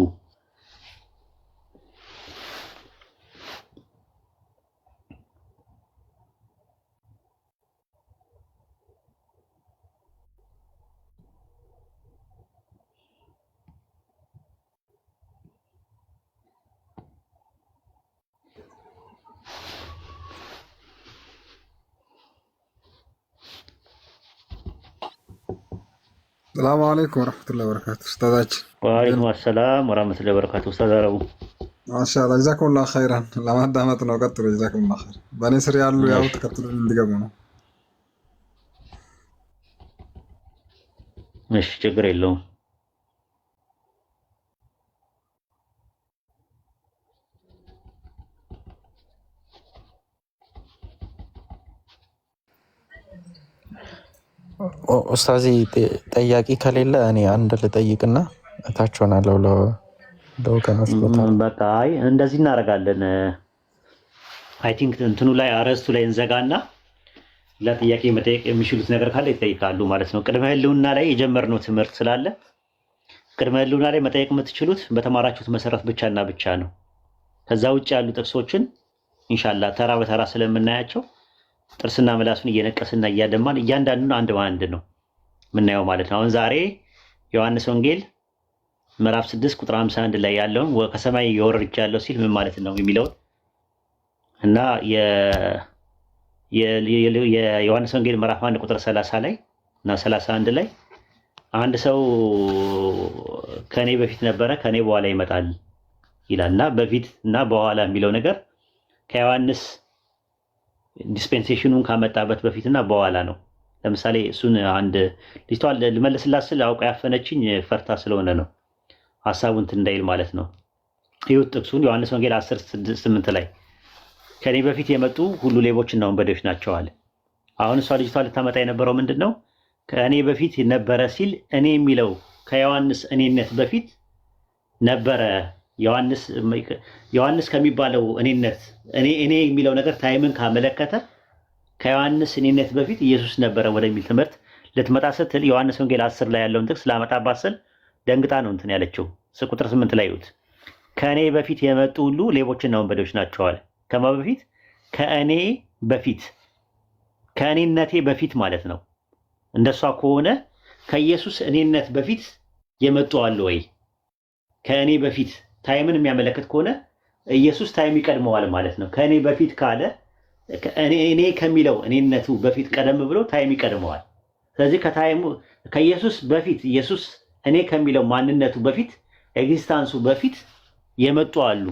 ሰላም አለይኩም ወረህመቱላሂ ወበረካቱ። ኡስታዛችን ወአለይኩም ሰላም ወራህመቱላሂ ወበረካቱ። ኡስታዝ አረቡ ማሻአላህ ጀዛኩሙላህ ኸይራን። ለማዳመጥ ነው። ቀጥሎ ጀዛኩሙላህ ኸይር። በእኔ ስር ያሉ ያው ተከትሎ እንዲገቡ ነው። እሺ ችግር የለውም። ኡስታዚ ጠያቂ ከሌለ እኔ አንድ ልጠይቅና እታች ሆናለሁ ለወገኖች ቦታ። በቃ አይ እንደዚህ እናደርጋለን። አይ ቲንክ እንትኑ ላይ አረስቱ ላይ እንዘጋና ለጥያቄ መጠየቅ የሚችሉት ነገር ካለ ይጠይቃሉ ማለት ነው። ቅድመ ህልውና ላይ የጀመርነው ትምህርት ስላለ ቅድመ ህልውና ላይ መጠየቅ የምትችሉት በተማራችሁት መሰረት ብቻና ብቻ ነው። ከዛ ውጭ ያሉ ጥቅሶችን ኢንሻአላህ ተራ በተራ ስለምናያቸው ጥርስና ምላሱን እየነቀስና እያደማን እያንዳንዱን አንድ በአንድ ነው የምናየው ማለት ነው። አሁን ዛሬ ዮሐንስ ወንጌል ምዕራፍ 6 ቁጥር 51 ላይ ያለውን ከሰማይ የወርጃለሁ ሲል ምን ማለት ነው የሚለውን እና የዮሐንስ ወንጌል ምዕራፍ 1 ቁጥር 30 ላይ እና 31 ላይ አንድ ሰው ከኔ በፊት ነበረ ከኔ በኋላ ይመጣል ይላል እና በፊት እና በኋላ የሚለው ነገር ከዮሐንስ ዲስፔንሴሽኑን ካመጣበት በፊትና በኋላ ነው። ለምሳሌ እሱን አንድ ልጅቷ ልመልስላት ስል አውቃ ያፈነችኝ ፈርታ ስለሆነ ነው ሐሳቡን እንዳይል ማለት ነው። ይሁት ጥቅሱን ዮሐንስ ወንጌል 10:8 ላይ ከኔ በፊት የመጡ ሁሉ ሌቦችና ወንበዴዎች ናቸው አለ። አሁን እሷ ልጅቷ ልታመጣ የነበረው ምንድነው? ከእኔ በፊት ነበረ ሲል እኔ የሚለው ከዮሐንስ እኔነት በፊት ነበረ። ዮሐንስ ከሚባለው እኔነት እኔ የሚለው ነገር ታይምን ካመለከተ ከዮሐንስ እኔነት በፊት ኢየሱስ ነበረ ወደሚል ትምህርት ልትመጣ ስትል ዮሐንስ ወንጌል 10 ላይ ያለውን ጥቅስ ላመጣባት ስል ደንግጣ ነው እንትን ያለችው። ቁጥር 8 ላይ ይሁት ከእኔ በፊት የመጡ ሁሉ ሌቦችና ወንበዴዎች ናቸው አለ። ከማ በፊት? ከእኔ በፊት ከእኔነቴ በፊት ማለት ነው። እንደሷ ከሆነ ከኢየሱስ እኔነት በፊት የመጡ አሉ ወይ? ከእኔ በፊት ታይምን የሚያመለክት ከሆነ ኢየሱስ ታይም ይቀድመዋል ማለት ነው። ከእኔ በፊት ካለ እኔ ከሚለው እኔነቱ በፊት ቀደም ብሎ ታይም ይቀድመዋል። ስለዚህ ከኢየሱስ በፊት ኢየሱስ እኔ ከሚለው ማንነቱ በፊት ኤግዚስታንሱ በፊት የመጡ አሉ።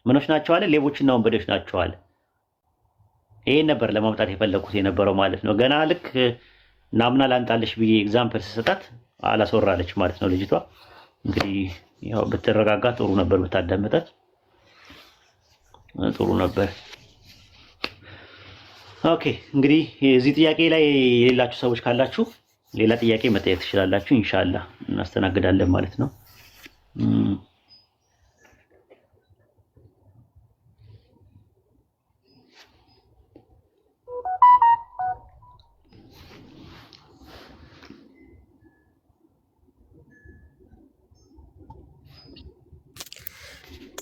ምኖች ናቸው አለ? ሌቦችና ወንበዴዎች ናቸው አለ። ይሄን ነበር ለማምጣት የፈለኩት የነበረው ማለት ነው። ገና ልክ ናምና ላንጣልሽ ብዬ ኤግዛምፕል ስሰጣት አላስወራለች ማለት ነው ልጅቷ። እንግዲህ ያው ብትረጋጋ ጥሩ ነበር፣ ብታዳመጣት ጥሩ ነበር። ኦኬ እንግዲህ እዚህ ጥያቄ ላይ የሌላችሁ ሰዎች ካላችሁ ሌላ ጥያቄ መጠየቅ ትችላላችሁ። ኢንሻአላህ እናስተናግዳለን ማለት ነው።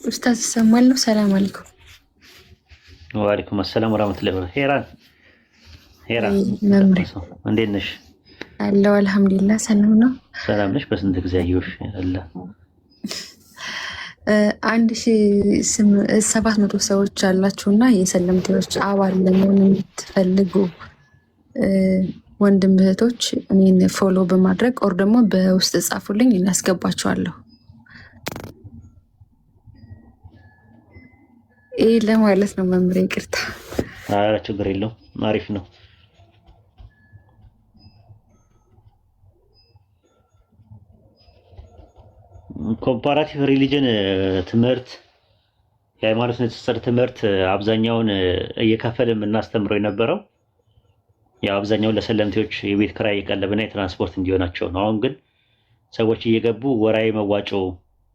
ኡስታዝ ሰማል ነው። ሰላም አለይኩም። ወአለይኩም ሰላም ወራህመቱላሂ ወበረካቱ። ሄራን እንዴት ነሽ? አለሁ አልሐምዱሊላህ። ሰላም ነው። ሰላም ነሽ? በስንት ጊዜ አየሁሽ? አለ 1700 ሰዎች አላችሁና የሰለምቴዎች አባል ለመሆን የምትፈልጉ ወንድም እህቶች እኔን ፎሎ በማድረግ ኦር ደግሞ በውስጥ ጻፉልኝ እናስገባችኋለሁ። ይህ ለማለት ነው መምሬ። ይቅርታ። ኧረ ችግር የለውም አሪፍ ነው። ኮምፓራቲቭ ሪሊጅን ትምህርት የሃይማኖት ንጽጽር ትምህርት አብዛኛውን እየከፈለ የምናስተምረው የነበረው ያው አብዛኛውን ለሰለምቴዎች የቤት ኪራይ የቀለብና የትራንስፖርት እንዲሆናቸው ነው። አሁን ግን ሰዎች እየገቡ ወራዊ መዋጮ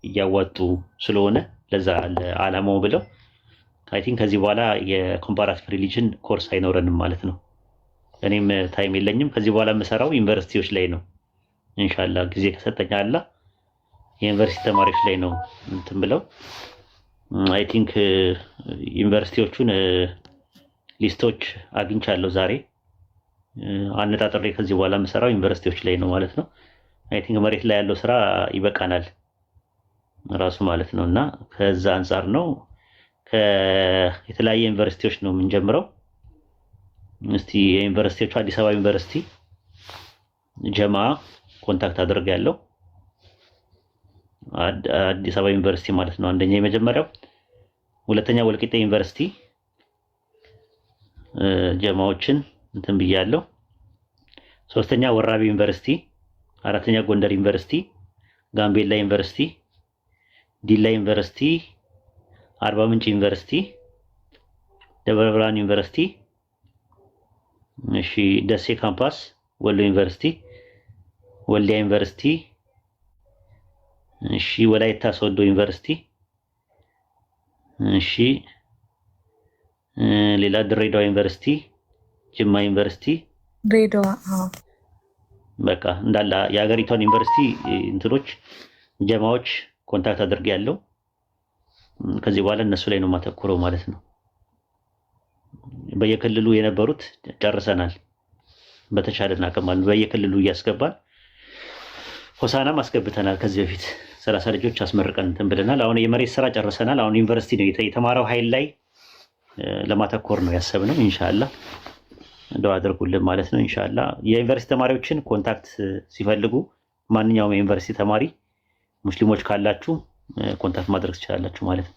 እያዋጡ ስለሆነ ለዛ ለዓላማው ብለው አይ ቲንክ ከዚህ በኋላ የኮምፓራቲቭ ሪሊጅን ኮርስ አይኖረንም ማለት ነው። እኔም ታይም የለኝም። ከዚህ በኋላ የምሰራው ዩኒቨርሲቲዎች ላይ ነው። ኢንሻአላህ ጊዜ ከሰጠኝ አላ የዩኒቨርሲቲ ተማሪዎች ላይ ነው እንትን ብለው አይ ቲንክ ዩኒቨርሲቲዎቹን ሊስቶች አግኝቻለሁ ዛሬ አነጣጥሬ ከዚህ በኋላ የምሰራው ዩኒቨርሲቲዎች ላይ ነው ማለት ነው። አይ ቲንክ መሬት ላይ ያለው ስራ ይበቃናል ራሱ ማለት ነው። እና ከዛ አንፃር ነው የተለያየ ዩኒቨርሲቲዎች ነው የምንጀምረው። እስቲ የዩኒቨርሲቲዎቹ አዲስ አበባ ዩኒቨርሲቲ ጀማ ኮንታክት አድርጌያለሁ። አዲስ አበባ ዩኒቨርሲቲ ማለት ነው አንደኛ የመጀመሪያው። ሁለተኛ ወልቂጤ ዩኒቨርሲቲ ጀማዎችን እንትን ብያለሁ። ሶስተኛ ወራቤ ዩኒቨርሲቲ፣ አራተኛ ጎንደር ዩኒቨርሲቲ፣ ጋምቤላ ዩኒቨርሲቲ፣ ዲላ ዩኒቨርሲቲ፣ አርባ ምንጭ ዩኒቨርሲቲ፣ ደብረ ብርሃን ዩኒቨርሲቲ፣ እሺ ደሴ ካምፓስ፣ ወሎ ዩኒቨርሲቲ፣ ወልዲያ ዩኒቨርሲቲ፣ እሺ ወላይታ ሶዶ ዩኒቨርሲቲ፣ እሺ ሌላ ድሬዳዋ ዩኒቨርሲቲ፣ ጅማ ዩኒቨርሲቲ፣ ድሬዳዋ በቃ እንዳለ የሀገሪቷን ዩኒቨርሲቲ እንትኖች ጀማዎች ኮንታክት አድርጌያለሁ። ከዚህ በኋላ እነሱ ላይ ነው ማተኩረው ማለት ነው። በየክልሉ የነበሩት ጨርሰናል። በተቻለን አቅም ማለት በየክልሉ እያስገባን ሆሳናም አስገብተናል ከዚህ በፊት 30 ልጆች አስመርቀን እንትን ብለናል። አሁን የመሬት ስራ ጨርሰናል። አሁን ዩኒቨርሲቲ ነው የተማረው ኃይል ላይ ለማተኮር ነው ያሰብነው። ኢንሻአላህ እንደው አድርጉልን ማለት ነው። ኢንሻአላህ የዩኒቨርሲቲ ተማሪዎችን ኮንታክት ሲፈልጉ ማንኛውም የዩኒቨርሲቲ ተማሪ ሙስሊሞች ካላችሁ ኮንታክት ማድረግ ትችላላችሁ ማለት ነው።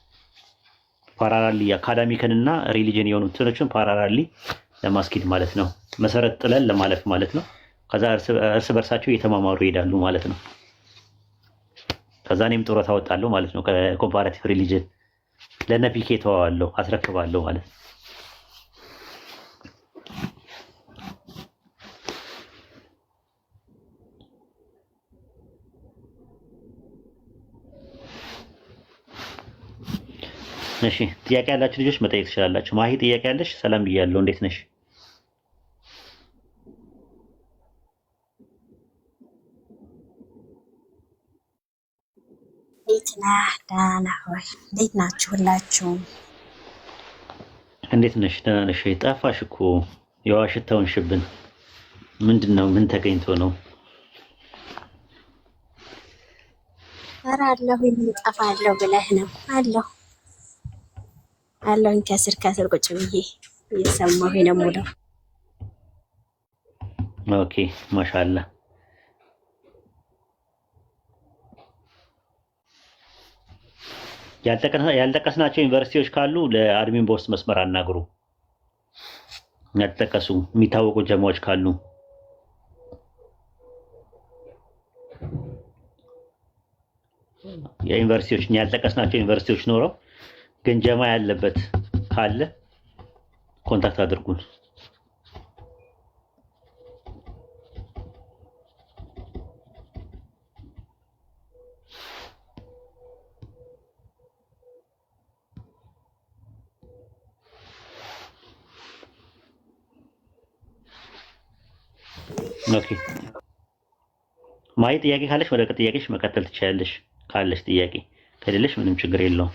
ፓራራሊ አካዳሚክን እና ሪሊጅን የሆኑ እንትኖችን ፓራራሊ ለማስኬድ ማለት ነው። መሰረት ጥለን ለማለፍ ማለት ነው። ከዛ እርስ በርሳቸው እየተማማሩ ይሄዳሉ ማለት ነው። ከዛ እኔም ጡረታ አወጣለሁ ማለት ነው። ከኮምፓራቲቭ ሪሊጅን ለነፒኬ ተዋዋለሁ አስረክባለሁ ማለት ነው። እሺ ጥያቄ ያላችሁ ልጆች መጠየቅ ትችላላችሁ። ማሂ ጥያቄ ያለሽ? ሰላም ብያለሁ። እንዴት ነሽ? እንዴት ነህ? ደህና ሆይ? እንዴት ናችሁ ሁላችሁም? እንዴት ነሽ? ደህና ነሽ? ጠፋሽ እኮ የዋሽታውን ሽብን ምንድን ነው? ምን ተገኝቶ ነው? ኧረ አለሁኝ። ምን እጠፋለሁ ብለህ ነው? አለሁኝ ከስር ቁጭ ብዬ እየሰማሁኝ ነው የምውለው። ኦኬ ማሻአላ። ያልጠቀስናቸው ዩኒቨርሲቲዎች ካሉ ለአድሚን በውስጥ መስመር አናግሩ። ያልጠቀሱ የሚታወቁ ጀማዎች ካሉ የዩኒቨርሲቲዎች ያልጠቀስናቸው ዩኒቨርሲቲዎች ኖረው ግን ጀማ ያለበት ካለ ኮንታክት አድርጉን። ኦኬ ማይ ጥያቄ ካለሽ ወደ ጥያቄሽ መቀጠል ትችያለሽ። ካለሽ ጥያቄ ከሌለሽ ምንም ችግር የለውም።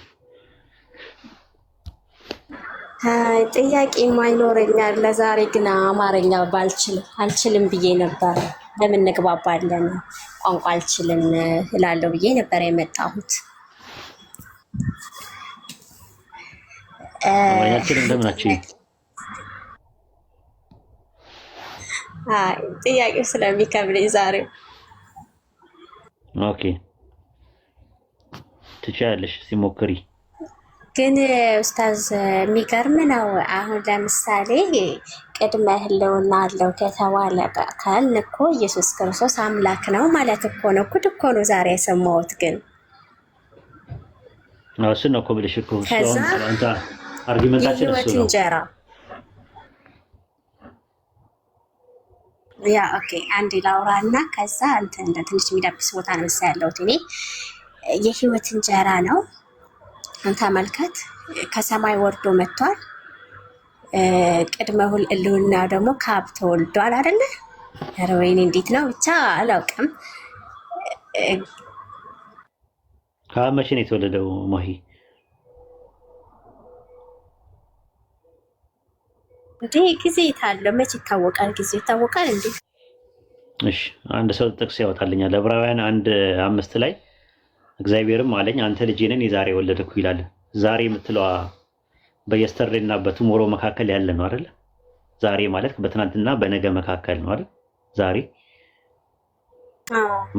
ጥያቄ ማይኖረኛል። ለዛሬ ግን አማርኛ አልችልም ብዬ ነበር። ለምን እንግባባለን? ቋንቋ አልችልም እላለሁ ብዬ ነበር የመጣሁት። ጥያቄው ስለሚከብደኝ ዛሬ። ኦኬ ትችያለሽ ሲሞክሪ። ግን ኡስታዝ የሚገርም ነው። አሁን ለምሳሌ ቅድመ ህልውና አለው ከተባለ ካልን እኮ ኢየሱስ ክርስቶስ አምላክ ነው ማለት እኮ ነው። ጉድ እኮ ነው ዛሬ የሰማሁት። ግን እሱን ነው እኮ ብለሽ እኮ አንተ አርጊመንታችን እሱ ነው። እንጀራ ያ ኦኬ አንዴ ላውራና ከዛ እንትን ትንሽ የሚደብስ ቦታ ነው ያለሁት እኔ። የህይወት እንጀራ ነው ተመልከት፣ ከሰማይ ወርዶ መጥቷል። ቅድመ ህልውና ደግሞ ከአብ ተወልዷል አይደለ? ኧረ ወይኔ እንዴት ነው ብቻ አላውቅም። ከአብ መቼ ነው የተወለደው ማሂ? እንዴ ጊዜ ታለው መቼ ይታወቃል? ጊዜ ይታወቃል እንዴ? እሺ አንድ ሰው ጥቅስ ያወጣልኛል። ዕብራውያን 1:5 ላይ እግዚአብሔርም አለኝ አንተ ልጄ ነኝ የዛሬ ወለድኩ ይላል። ዛሬ የምትለዋ በየስተርዴይ እና በቱሞሮ መካከል ያለ ነው አይደል? ዛሬ ማለት በትናንትና በነገ መካከል ነው አይደል? ዛሬ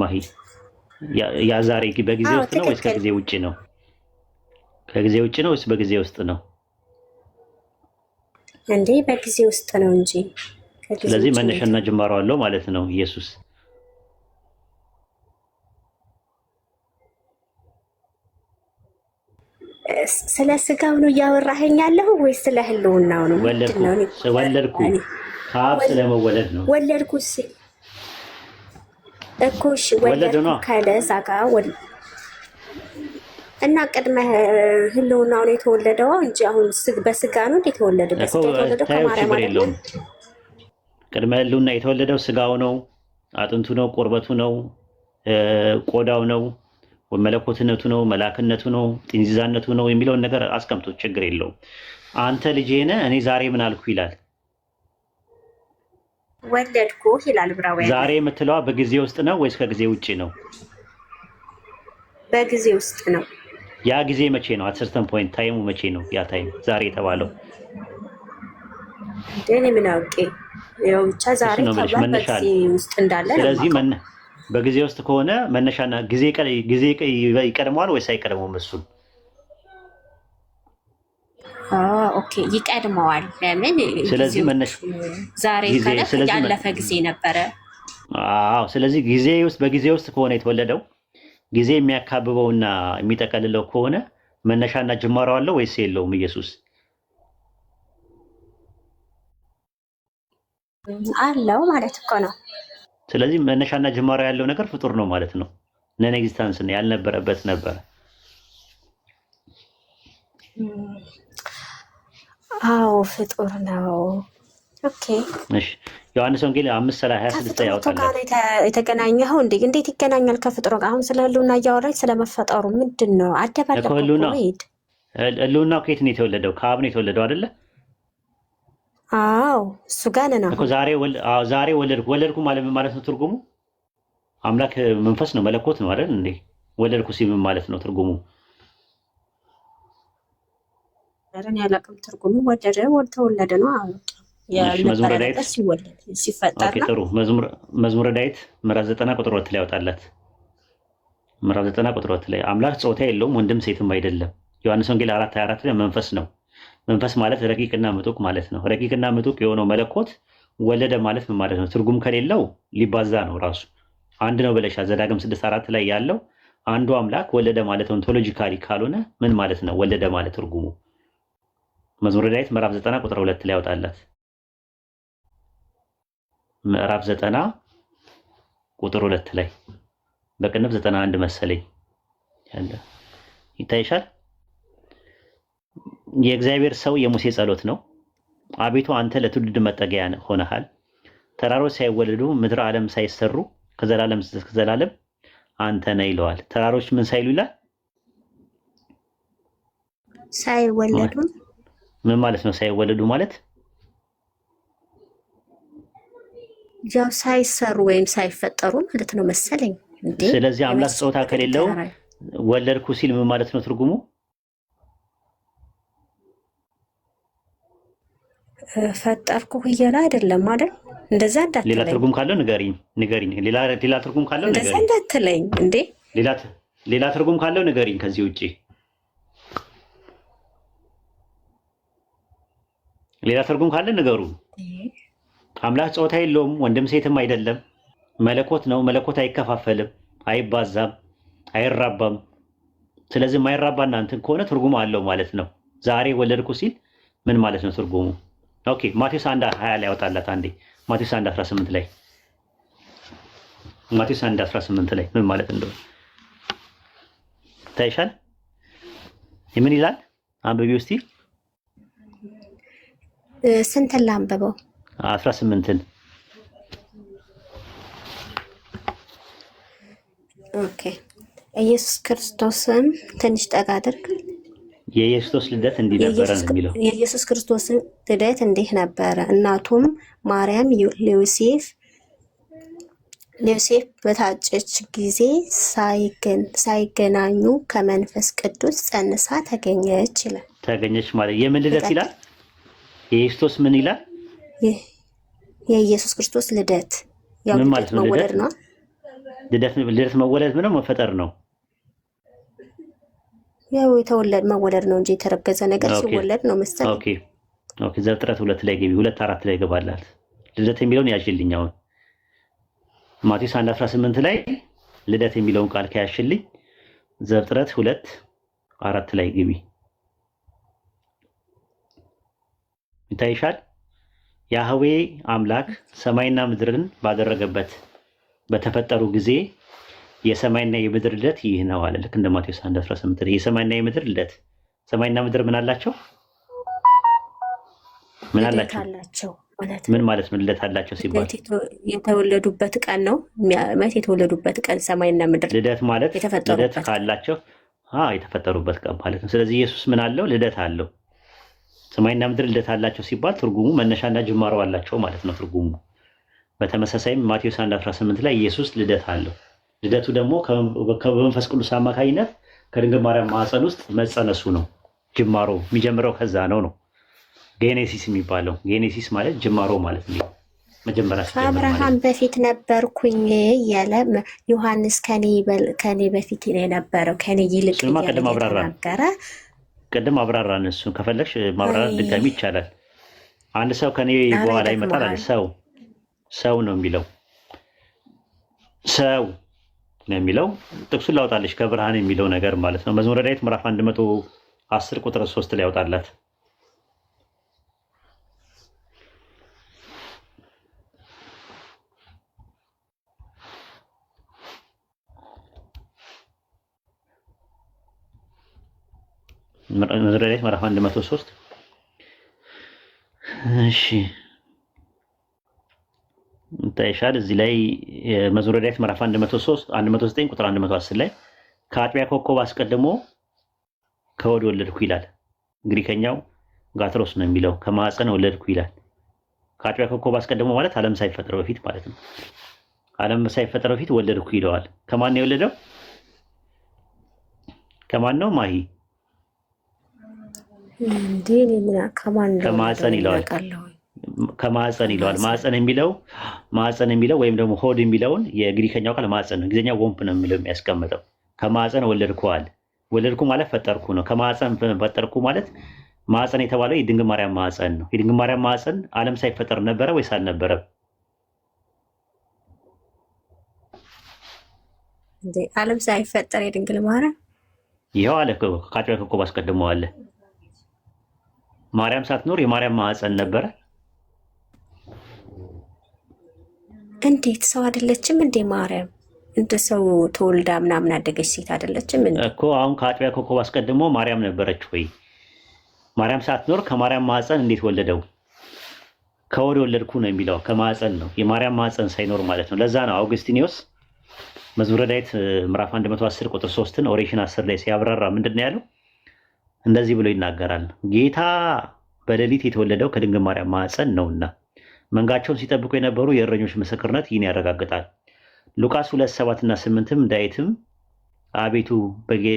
ማሂ ያ ዛሬ በጊዜ ውስጥ ነው ወይስ ከጊዜ ውጪ ነው? ከጊዜ ውጪ ነው ወይስ በጊዜ ውስጥ ነው? እንዴ በጊዜ ውስጥ ነው እንጂ። ስለዚህ መነሻና ጅማሮ አለው ማለት ነው ኢየሱስ። ስለ ስጋው ነው እያወራኸኝ ያለኸው ወይስ ስለ ህልውናው ነው? ወለድኩ ከአብ ስለመወለድ ነው። ወለድኩ እኮ እሺ፣ ወለድኩ ካለ እዛ ጋር እና ቅድመ ህልውናው ነው የተወለደው እንጂ አሁን በስጋ ነው የተወለደ። በስጋ የተወለደው ከማርያም አይደለም። ቅድመ ህልውና የተወለደው ስጋው ነው፣ አጥንቱ ነው፣ ቁርበቱ ነው፣ ቆዳው ነው፣ መለኮትነቱ ነው፣ መላክነቱ ነው፣ ጥንዚዛነቱ ነው የሚለውን ነገር አስቀምጦ ችግር የለውም። አንተ ልጄ ነህ እኔ ዛሬ ምን አልኩ ይላል። ወለድኩ ይላል ዕብራውያን። ዛሬ የምትለዋ በጊዜ ውስጥ ነው ወይስ ከጊዜ ውጪ ነው? በጊዜ ውስጥ ነው። ያ ጊዜ መቼ ነው? አትሰርተን ፖይንት ታይሙ መቼ ነው? ያ ታይም ዛሬ የተባለው እኔ ምን አውቄ? ያው ብቻ ዛሬ ተባለ በጊዜ ውስጥ እንዳለ ነው። ስለዚህ በጊዜ ውስጥ ከሆነ መነሻና ጊዜ ይቀድመዋል ወይስ አይቀድመውም? እሱን ኦኬ ይቀድመዋል። ለምን? ስለዚህ ዛሬ ካለ ያለፈ ጊዜ ነበረ። አዎ። ስለዚህ በጊዜ ውስጥ ከሆነ የተወለደው ጊዜ የሚያካብበውና የሚጠቀልለው ከሆነ መነሻና ጅማሮ አለው ወይስ የለውም? ኢየሱስ አለው ማለት እኮ ነው። ስለዚህ መነሻና ጅማሮ ያለው ነገር ፍጡር ነው ማለት ነው። ነን ኤግዚስታንስ ነው፣ ያልነበረበት ነበር። አዎ ፍጡር ነው። ኦኬ እሺ። ዮሐንስ ወንጌል 5:26 ያወጣል። የተገናኘው እንዴት ይገናኛል ከፍጡር ጋር? አሁን ስለ ህልውና እያወራች ስለመፈጠሩ ምንድን ነው አደባለቀው? ህልውና ከየት ነው የተወለደው? ከአብ ነው የተወለደው አይደለ? አዎ እሱ ጋር ነው እኮ። ዛሬ ወለድኩ ማለት ነው ትርጉሙ። አምላክ መንፈስ ነው፣ መለኮት ነው አይደል እንዴ? ወለድኩ ሲል ምን ማለት ነው ትርጉሙ? ረን ያላቅም ትርጉሙ ተወለደ ነው። መዝሙረ ዳዊት ሲፈጠር ነው። ጥሩ መዝሙረ ዳዊት ምዕራፍ 90 ቁጥር 2 ላይ ያወጣላት። ምዕራፍ 90 ቁጥር 2 ላይ አምላክ ጾታ የለውም ወንድም ሴትም አይደለም። ዮሐንስ ወንጌል 4:24 ላይ መንፈስ ነው። መንፈስ ማለት ረቂቅና ምጡቅ ማለት ነው። ረቂቅና ምጡቅ የሆነው መለኮት ወለደ ማለት ምን ማለት ነው? ትርጉም ከሌለው ሊባዛ ነው ራሱ። አንድ ነው ብለሻል። ዘዳግም 6:4 ላይ ያለው አንዱ አምላክ ወለደ ማለት ኦንቶሎጂካሊ ካልሆነ ምን ማለት ነው? ወለደ ማለት ትርጉሙ መዝሙረ ዳዊት ምዕራፍ 90 ቁጥር 2 ላይ ያወጣላት። ምዕራፍ 90 ቁጥር 2 ላይ በቅንፍ 91 መሰለኝ ያለ ይታይሻል። የእግዚአብሔር ሰው የሙሴ ጸሎት ነው። አቤቱ አንተ ለትውልድ መጠጊያ ሆነሃል። ተራሮች ሳይወለዱ ምድር ዓለም ሳይሰሩ ከዘላለም እስከ ዘላለም አንተ ነህ ይለዋል። ተራሮች ምን ሳይሉ ይላል? ሳይወለዱ ምን ማለት ነው? ሳይወለዱ ማለት ያው ሳይሰሩ ወይም ሳይፈጠሩ ማለት ነው መሰለኝ እንዴ። ስለዚህ አምላክ ጾታ ከሌለው ወለድኩ ሲል ምን ማለት ነው ትርጉሙ? ፈጠርኩ እያለ አይደለም አይደል? እንደዛ እንዳትለኝ። ሌላ ትርጉም ካለው ንገሪኝ። ሌላ ትርጉም ካለው ንገሪኝ። እንደዛ እንዳትለኝ እንዴ። ሌላ ትርጉም ካለው ንገሪኝ። ከዚህ ውጪ ሌላ ትርጉም ካለ ንገሩ። አምላክ ጾታ የለውም ወንድም ሴትም አይደለም፣ መለኮት ነው። መለኮት አይከፋፈልም፣ አይባዛም፣ አይራባም። ስለዚህ የማይራባና እንትን ከሆነ ትርጉሙ አለው ማለት ነው። ዛሬ ወለድኩ ሲል ምን ማለት ነው ትርጉሙ? ኦኬ ማቴዎስ 1:20 ላይ ያወጣላት አንዴ። ማቴዎስ 1:18 ላይ ማቴዎስ 1:18 ላይ ምን ማለት እንደሆነ ታይሻል። ምን ይላል? አንብቢው እስቲ። ስንትን ላንብበው? 18ን። ኦኬ ኢየሱስ ክርስቶስም ትንሽ ጠጋ አድርግ። የኢየሱስ ልደት እንዲህ ነበረ ነው የሚለው። የኢየሱስ ክርስቶስ ልደት እንዲህ ነበረ። እናቱም ማርያም ዮሴፍ በታጨች ጊዜ ሳይገናኙ ከመንፈስ ቅዱስ ጸንሳ ተገኘች ይላል። ተገኘች ማለት የምን ልደት ይላል? የኢየሱስ ምን ይላል? የኢየሱስ ክርስቶስ ልደት ምን ማለት ነው? መወለድ ነው። ልደት መወለድ ምንም መፈጠር ነው። ያው መወለድ ነው እንጂ የተረገዘ ነገር ሲወለድ ነው መሰለኝ። ኦኬ ዘፍጥረት 2 ላይ ገቢ 2:4 ላይ ገባላት። ልደት የሚለውን ያሽልኝ። አሁን ማቴዎስ 1:18 ላይ ልደት የሚለውን ቃል ከያሽልኝ ዘፍጥረት 2:4 ላይ ገቢ ይታይሻል። ያህዌ አምላክ ሰማይና ምድርን ባደረገበት በተፈጠሩ ጊዜ የሰማይና የምድር ልደት ይህ ነው አለ። ልክ እንደ ማቴዎስ 1:18 የሰማይና የምድር ልደት። ሰማይና ምድር ምን አላቸው? ምን አላቸው? ምን ማለት ነው? ልደት አላቸው ሲባል የተወለዱበት ቀን ነው። የተወለዱበት ቀን ሰማይና ምድር ልደት ማለት ልደት ካላቸው የተፈጠሩበት ቀን ማለት ነው። ስለዚህ ኢየሱስ ምን አለው? ልደት አለው። ሰማይና ምድር ልደት አላቸው ሲባል ትርጉሙ መነሻና ጅማሮ አላቸው ማለት ነው ትርጉሙ። በተመሳሳይም ማቴዎስ 1:18 ላይ ኢየሱስ ልደት አለው። ልደቱ ደግሞ በመንፈስ ቅዱስ አማካኝነት ከድንግል ማርያም ማህፀን ውስጥ መጸነሱ ነው። ጅማሮ የሚጀምረው ከዛ ነው። ጌኔሲስ የሚባለው ጌኔሲስ ማለት ጅማሮ ማለት ነው። መጀመሪያ ከአብርሃም በፊት ነበርኩኝ ያለ ዮሐንስ ከኔ በፊት የነበረው ከኔ ይልቅ ተናገረ። ቅድም አብራራን። እሱን ከፈለግሽ ማብራራት ድጋሚ ይቻላል። አንድ ሰው ከኔ በኋላ ይመጣል አለ። ሰው ነው የሚለው ሰው ነው የሚለው ጥቅሱን ላውጣለች ከብርሃን የሚለው ነገር ማለት ነው። መዝሙረ ዳዊት ምዕራፍ 110 ቁጥር 3 ላይ ያውጣላት። መዝሙረ ዳዊት ምዕራፍ 103 እሺ ታይሻል። እዚህ ላይ መዝሙረ ዳዊት ምዕራፍ 109 ቁጥር 110 ላይ ከአጥቢያ ኮከብ አስቀድሞ ከወድ ወለድኩ ይላል። ግሪከኛው ጋትሮስ ነው የሚለው ከማዕፀን ወለድኩ ይላል። ከአጥቢያ ኮከብ አስቀድሞ ማለት ዓለም ሳይፈጠር በፊት ማለት ነው። ዓለም ሳይፈጠር በፊት ወለድኩ ይለዋል። ከማን ነው የወለደው? ከማን ነው? ማሂ ከማዕፀን ይለዋል። ከማዕፀን ይለዋል። ማዕፀን የሚለው ወይም ደግሞ ሆድ የሚለውን የግሪከኛው ቃል ማዕፀን ነው። እንግሊዝኛው ወምፕ ነው የሚለው የሚያስቀምጠው። ከማዕፀን ወለድኩ አለ። ወለድኩ ማለት ፈጠርኩ ነው። ከማዕፀን ፈጠርኩ ማለት ማዕፀን የተባለው የድንግል ማርያም ማዕፀን ነው። የድንግል ማርያም ማዕፀን ዓለም ሳይፈጠር ነበረ ወይስ አልነበረም? ዓለም ሳይፈጠር የድንግል ማርያም ይኸው አለ። ከአጥቢያ ኮከብ አስቀድሞ አለ። ማርያም ሳትኖር የማርያም ማዕፀን ነበረ። እንዴት ሰው አይደለችም እንዴ ማርያም? እንደ ሰው ተወልዳ ምናምን አደገች ሴት አይደለችም እንዴ እኮ? አሁን ከአጥቢያ ኮከብ አስቀድሞ ማርያም ነበረች ወይ? ማርያም ሳትኖር ከማርያም ማዕፀን እንዴት ወለደው? ከወደ ወለድኩ ነው የሚለው ከማዕፀን ነው። የማርያም ማዕፀን ሳይኖር ማለት ነው። ለዛ ነው አውግስቲኒዮስ መዝሙረ ዳዊት ምዕራፍ 110 ቁጥር 3ን ኦሬሽን 10 ላይ ሲያብራራ ምንድነው ያለው? እንደዚህ ብሎ ይናገራል። ጌታ በሌሊት የተወለደው ከድንግል ማርያም ማዕፀን ነውና መንጋቸውን ሲጠብቁ የነበሩ የእረኞች ምስክርነት ይህን ያረጋግጣል። ሉቃስ 2:7 እና 8ም ዳዊትም አቤቱ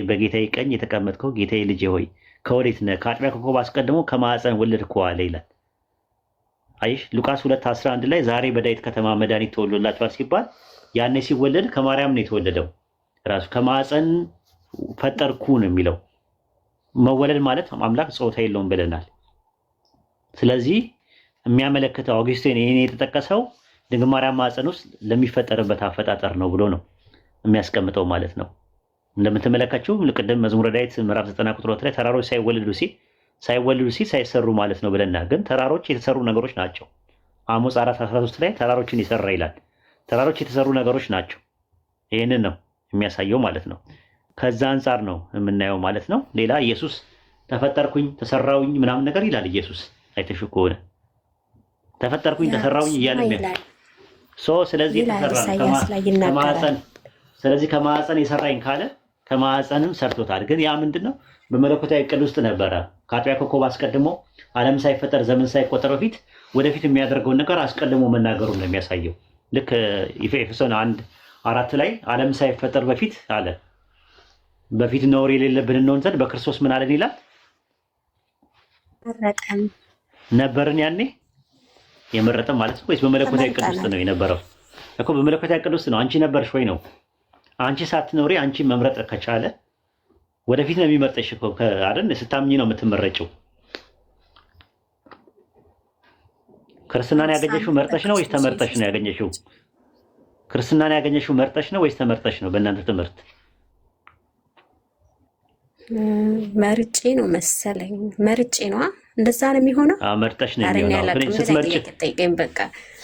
በጌታዬ ቀኝ የተቀመጥከው ጌታዬ ልጄ ሆይ ከወዴት ነህ? ከአጥቢያ ኮከብ አስቀድሞ ከማዕፀን ወለድኩህ አለ ይላል። አይሽ ሉቃስ 2:11 ላይ ዛሬ በዳዊት ከተማ መድኃኒት ተወልዶላችኋል ሲባል ያኔ ሲወለድ ከማርያም ነው የተወለደው። ራሱ ከማዕፀን ፈጠርኩ ነው የሚለው። መወለድ ማለት አምላክ ጾታ የለውም ብለናል። ስለዚህ የሚያመለክተው አውግስቲን ይሄን የተጠቀሰው ድንግል ማርያም ማዕፀን ውስጥ ለሚፈጠርበት አፈጣጠር ነው ብሎ ነው የሚያስቀምጠው ማለት ነው። እንደምትመለከቱ ቅድም መዝሙረ ዳዊት ምዕራፍ 90 ቁጥር 2 ላይ ተራሮች ሳይወለዱ ሲል ሳይሰሩ ማለት ነው ብለናል። ግን ተራሮች የተሰሩ ነገሮች ናቸው። አሞጽ 4:13 ላይ ተራሮችን ይሰራ ይላል። ተራሮች የተሰሩ ነገሮች ናቸው። ይሄንን ነው የሚያሳየው ማለት ነው። ከዛ አንጻር ነው የምናየው ማለት ነው። ሌላ ኢየሱስ ተፈጠርኩኝ ተሰራውኝ ምናምን ነገር ይላል። ኢየሱስ አይተሽ ከሆነ ተፈጠርኩኝ ተሰራውኝ እያለ ስለዚህ ከማዕፀን የሰራኝ ካለ ከማዕፀንም ሰርቶታል። ግን ያ ምንድነው? በመለኮታዊ ዕቅድ ውስጥ ነበረ። ከአጥቢያ ኮከብ አስቀድሞ ዓለም ሳይፈጠር ዘመን ሳይቆጠር በፊት ወደፊት የሚያደርገውን ነገር አስቀድሞ መናገሩን ነው የሚያሳየው። ልክ ኤፌሶን 1:4 ላይ ዓለም ሳይፈጠር በፊት አለ በፊት ነውር የሌለብን እንሆን ዘንድ በክርስቶስ ምን አለን ይላል? መረጠን ነበርን። ያኔ የመረጠን ማለት ነው ወይስ በመለኮታዊ ዕቅድ ውስጥ ነው የነበረው? እኮ በመለኮታዊ ዕቅድ ውስጥ ነው። አንቺ ነበርሽ ወይ ነው? አንቺ ሳትኖሪ አንቺ መምረጥ ከቻለ ወደፊት ነው የሚመርጠሽ እኮ አይደል? ስታምኚ ነው የምትመረጪው። ክርስትናን ያገኘሽው መርጠሽ ነው ወይስ ተመርጠሽ ነው ያገኘሽው? ክርስትናን ያገኘሽው መርጠሽ ነው ወይስ ተመርጠሽ ነው? በእናንተ ትምህርት መርጬ ነው መሰለኝ። መርጬ ነው። እንደዛ ነው የሚሆነው። መርጠሽ ነው የሚሆነው።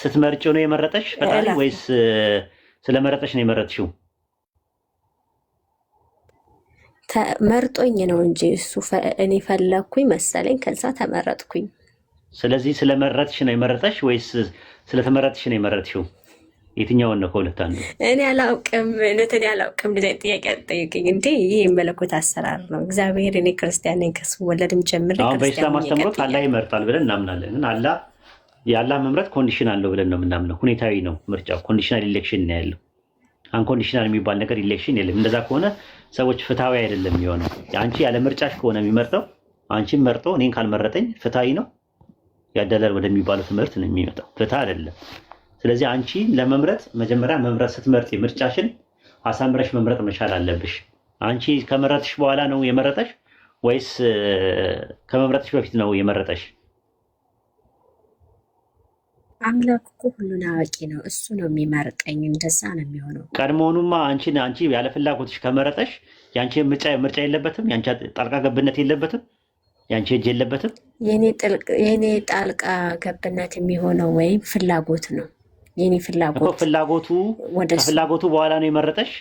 ስትመርጪው ነው የመረጠሽ ፈጣሪ ወይስ ስለመረጠሽ ነው የመረጥሽው? መርጦኝ ነው እንጂ እሱ እኔ ፈለኩኝ መሰለኝ፣ ከዛ ተመረጥኩኝ። ስለዚህ ስለመረጥሽ ነው የመረጠሽ ወይስ ስለተመረጥሽ ነው የመረጥሽው? የትኛውን ነው ከሁለት አንዱ? እኔ አላውቅም። እኔ አላውቅም። እንደዚህ ጥያቄ አትጠይቅኝ እንዴ! ይሄ መለኮት አሰራር ነው። እግዚአብሔር እኔ ክርስቲያን ነኝ ከስወለድም ጀምሬ። አሁን በኢስላም አስተምሮት አላህ ይመርጣል ብለን እናምናለን። ግን አላህ የአላህ መምረጥ ኮንዲሽን አለው ብለን ነው የምናምነው። ሁኔታዊ ነው ምርጫው። ኮንዲሽናል ኢሌክሽን ነው ያለው። አንኮንዲሽናል የሚባል ነገር ኢሌክሽን የለም። እንደዛ ከሆነ ሰዎች ፍትሃዊ አይደለም የሚሆነው። አንቺ ያለ ምርጫሽ ከሆነ የሚመርጠው አንቺን መርጦ እኔን ካልመረጠኝ ፍትሃዊ ነው ያደላል ወደሚባለው ትምህርት ነው የሚመጣው። ፍትህ አይደለም። ስለዚህ አንቺ ለመምረጥ መጀመሪያ መምረጥ ስትመርጪ ምርጫሽን አሳምረሽ መምረጥ መቻል አለብሽ። አንቺ ከመረጥሽ በኋላ ነው የመረጠሽ ወይስ ከመምረጥሽ በፊት ነው የመረጠሽ? አምላክ እኮ ሁሉን አዋቂ ነው። እሱ ነው የሚመርጠኝ። እንደዛ ነው የሚሆነው። ቀድሞውኑማ አንቺ ያለ ፍላጎትሽ ከመረጠሽ ያንቺ ምርጫ የለበትም፣ ያንቺ ጣልቃ ገብነት የለበትም፣ ያንቺ እጅ የለበትም። የኔ ጣልቃ ገብነት የሚሆነው ወይም ፍላጎት ነው። የኔ ፍላጎቱ በኋላ ነው የመረጠሽ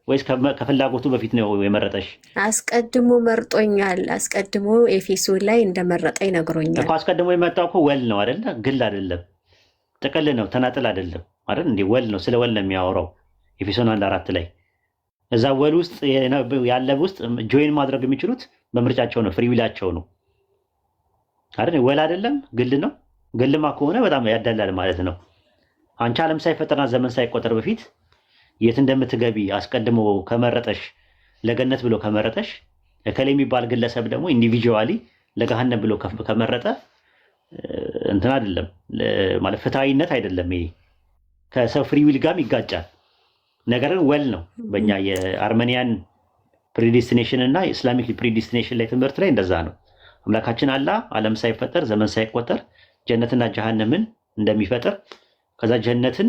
ወይስ ከፍላጎቱ በፊት ነው የመረጠሽ? አስቀድሞ መርጦኛል። አስቀድሞ ኤፌሶን ላይ እንደመረጠኝ ነግሮኛል እኮ። አስቀድሞ የመጣው እኮ ወል ነው አይደለ? ግል አይደለም፣ ጥቅል ነው፣ ተናጥል አይደለም አይደል? እንዴ ወል ነው። ስለ ወል ነው የሚያወራው ኤፌሶን 1:4 ላይ። እዛ ወል ውስጥ ያለ ውስጥ ጆይን ማድረግ የሚችሉት በምርጫቸው ነው፣ ፍሪዊላቸው ነው አይደል? ወል አይደለም፣ ግል ነው። ግልማ ከሆነ በጣም ያዳላል ማለት ነው። አንቺ ዓለም ሳይፈጠርና ዘመን ሳይቆጠር በፊት የት እንደምትገቢ አስቀድሞ ከመረጠሽ፣ ለገነት ብሎ ከመረጠሽ፣ እከሌ የሚባል ግለሰብ ደግሞ ኢንዲቪጁዋሊ ለገሃነም ብሎ ከመረጠ እንትን አይደለም ማለት ፍትሃዊነት አይደለም። ይሄ ከሰው ፍሪዊል ጋር ይጋጫል። ነገርን ወል ነው። በእኛ የአርሜኒያን ፕሪዲስቲኔሽን እና የኢስላሚክ ፕሪዲስቲኔሽን ላይ ትምህርት ላይ እንደዛ ነው። አምላካችን አላህ ዓለም ሳይፈጠር ዘመን ሳይቆጠር ጀነትና ጀሃነምን እንደሚፈጥር ከዛ ጀነትን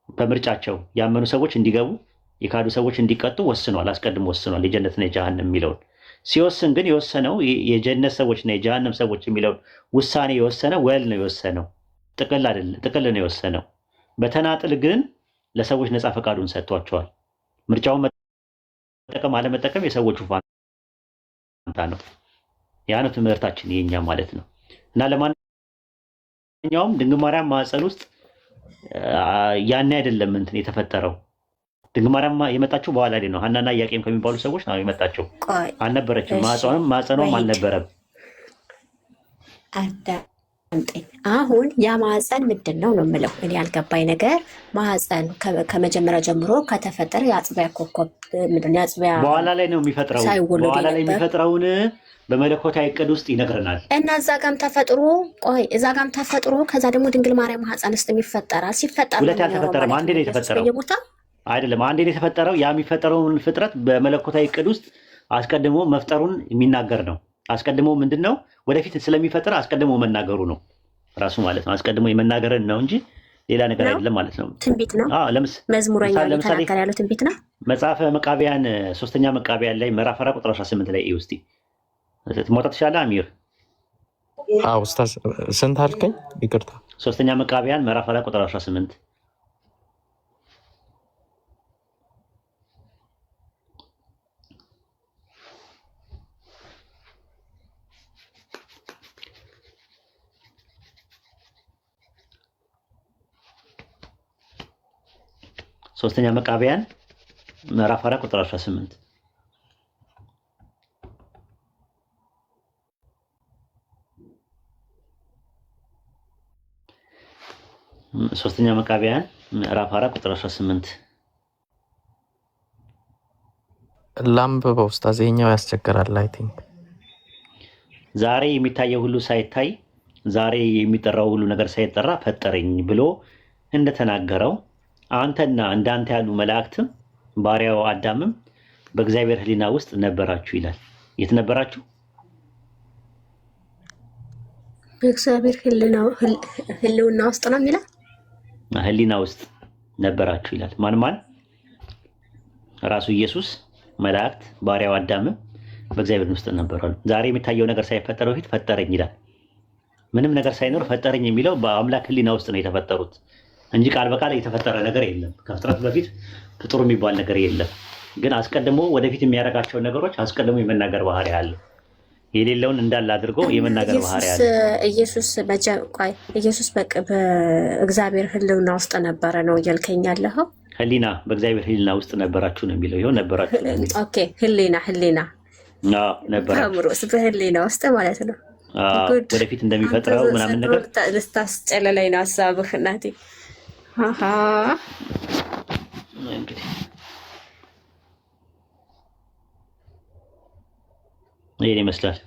በምርጫቸው ያመኑ ሰዎች እንዲገቡ የካዱ ሰዎች እንዲቀጡ ወስኗል። አስቀድሞ ወስኗል የጀነትና የጀሃነም የሚለውን ሲወስን ግን የወሰነው የጀነት ሰዎችና የጀሃነም ሰዎች የሚለውን ውሳኔ የወሰነው ወል ነው የወሰነው፣ ጥቅል አይደለም። ጥቅል ነው የወሰነው። በተናጥል ግን ለሰዎች ነፃ ፈቃዱን ሰጥቷቸዋል። ምርጫውን መጠቀም አለመጠቀም የሰዎቹ ፋንታ ነው። ያ ነው ትምህርታችን የኛ ማለት ነው። እና ለማንኛውም ድንግል ማርያም ማህፀን ውስጥ ያኔ አይደለም እንትን የተፈጠረው። ድንግል ማርያም የመጣችው በኋላ ላይ ነው። ሐናና ኢያቄም ከሚባሉ ሰዎች ነው የመጣችው። አልነበረችም፣ ማህፀኗም አልነበረም። አዳምጠኝ። አሁን ያ ማህፀን ምንድን ነው ነው የምለው እኔ ያልገባኝ ነገር። ማህፀን ከመጀመሪያ ጀምሮ ከተፈጠረ የአጥቢያ ኮከብ ምንድን ነው? የአጥቢያ በኋላ ላይ ነው የሚፈጥረው። በኋላ ላይ የሚፈጥረውን በመለኮታዊ ዕቅድ ውስጥ ይነግረናል። እና እዛ ጋም ተፈጥሮ ከዛ ደግሞ ድንግል ማርያም ማህፀን ውስጥ ይፈጠራል። ሲፈጠር ሁለት ያልተፈጠረም አንዴ ነው የተፈጠረው አይደለም። አንዴ ነው የተፈጠረው። ያ የሚፈጠረውን ፍጥረት በመለኮታዊ ዕቅድ ውስጥ አስቀድሞ መፍጠሩን የሚናገር ነው። አስቀድሞ ምንድን ነው ወደፊት ስለሚፈጠር አስቀድሞ መናገሩ ነው ራሱ ማለት ነው። አስቀድሞ የመናገርን ነው እንጂ ሌላ ነገር አይደለም ማለት ነው። ትንቢት ነው። መዝሙረኛ ተናገር ያለው ትንቢት ነው። መጽሐፈ መቃቢያን 3ኛ መቃቢያን ላይ ምዕራፍ 4 ቁጥር 18 ላይ ውስጥ መውጣት ትችላለህ አሚር? ኡስታዝ ስንት አልከኝ? ይቅርታ 3ኛ መቃቢያን ምዕራፍ 4 ቁጥር 18 3ኛ መቃቢያን ምዕራፍ 4 ቁጥር 18 3ኛ መቃቢያን ምዕራፍ 4 ቁጥር 18 ላምበው ኡስታዝ፣ ይኸኛው ያስቸግራል። አይ ቲንክ ዛሬ የሚታየው ሁሉ ሳይታይ ዛሬ የሚጠራው ሁሉ ነገር ሳይጠራ ፈጠረኝ ብሎ እንደተናገረው አንተና እንዳንተ ያሉ መላእክትም ባሪያው አዳምም በእግዚአብሔር ሕሊና ውስጥ ነበራችሁ ይላል። የት ነበራችሁ? በእግዚአብሔር ሕልውና ውስጥ ነው የሚለው። ሕሊና ውስጥ ነበራችሁ ይላል። ማን? ራሱ ኢየሱስ፣ መላእክት፣ ባሪያው አዳምም በእግዚአብሔር ውስጥ ነበሩ። ዛሬ የሚታየው ነገር ሳይፈጠር በፊት ፈጠረኝ ይላል። ምንም ነገር ሳይኖር ፈጠረኝ የሚለው በአምላክ ሕሊና ውስጥ ነው የተፈጠሩት እንጂ ቃል በቃል የተፈጠረ ነገር የለም። ከፍጥረት በፊት ፍጡር የሚባል ነገር የለም። ግን አስቀድሞ ወደፊት የሚያደርጋቸውን ነገሮች አስቀድሞ የመናገር ባህሪ አለ። የሌለውን እንዳለ አድርጎ የመናገር ባህሪ አለ። ኢየሱስ በእግዚአብሔር ሕልውና ውስጥ ነበረ ነው እያልከኝ ያለኸው? ሕሊና በእግዚአብሔር ሕሊና ውስጥ ነበራችሁ ነው የሚለው። ይኸው ነበራችሁ ነው የሚለው። ኦኬ ሕሊና ነበራችሁ አእምሮስ በሕሊና ውስጥ ማለት ነው። ወደፊት እንደሚፈጥረው ምናምን ነገር ልታስጨለለኝ ነው ሀሳብህ እናቴ። እንግዲህ ይሄን ይመስላል።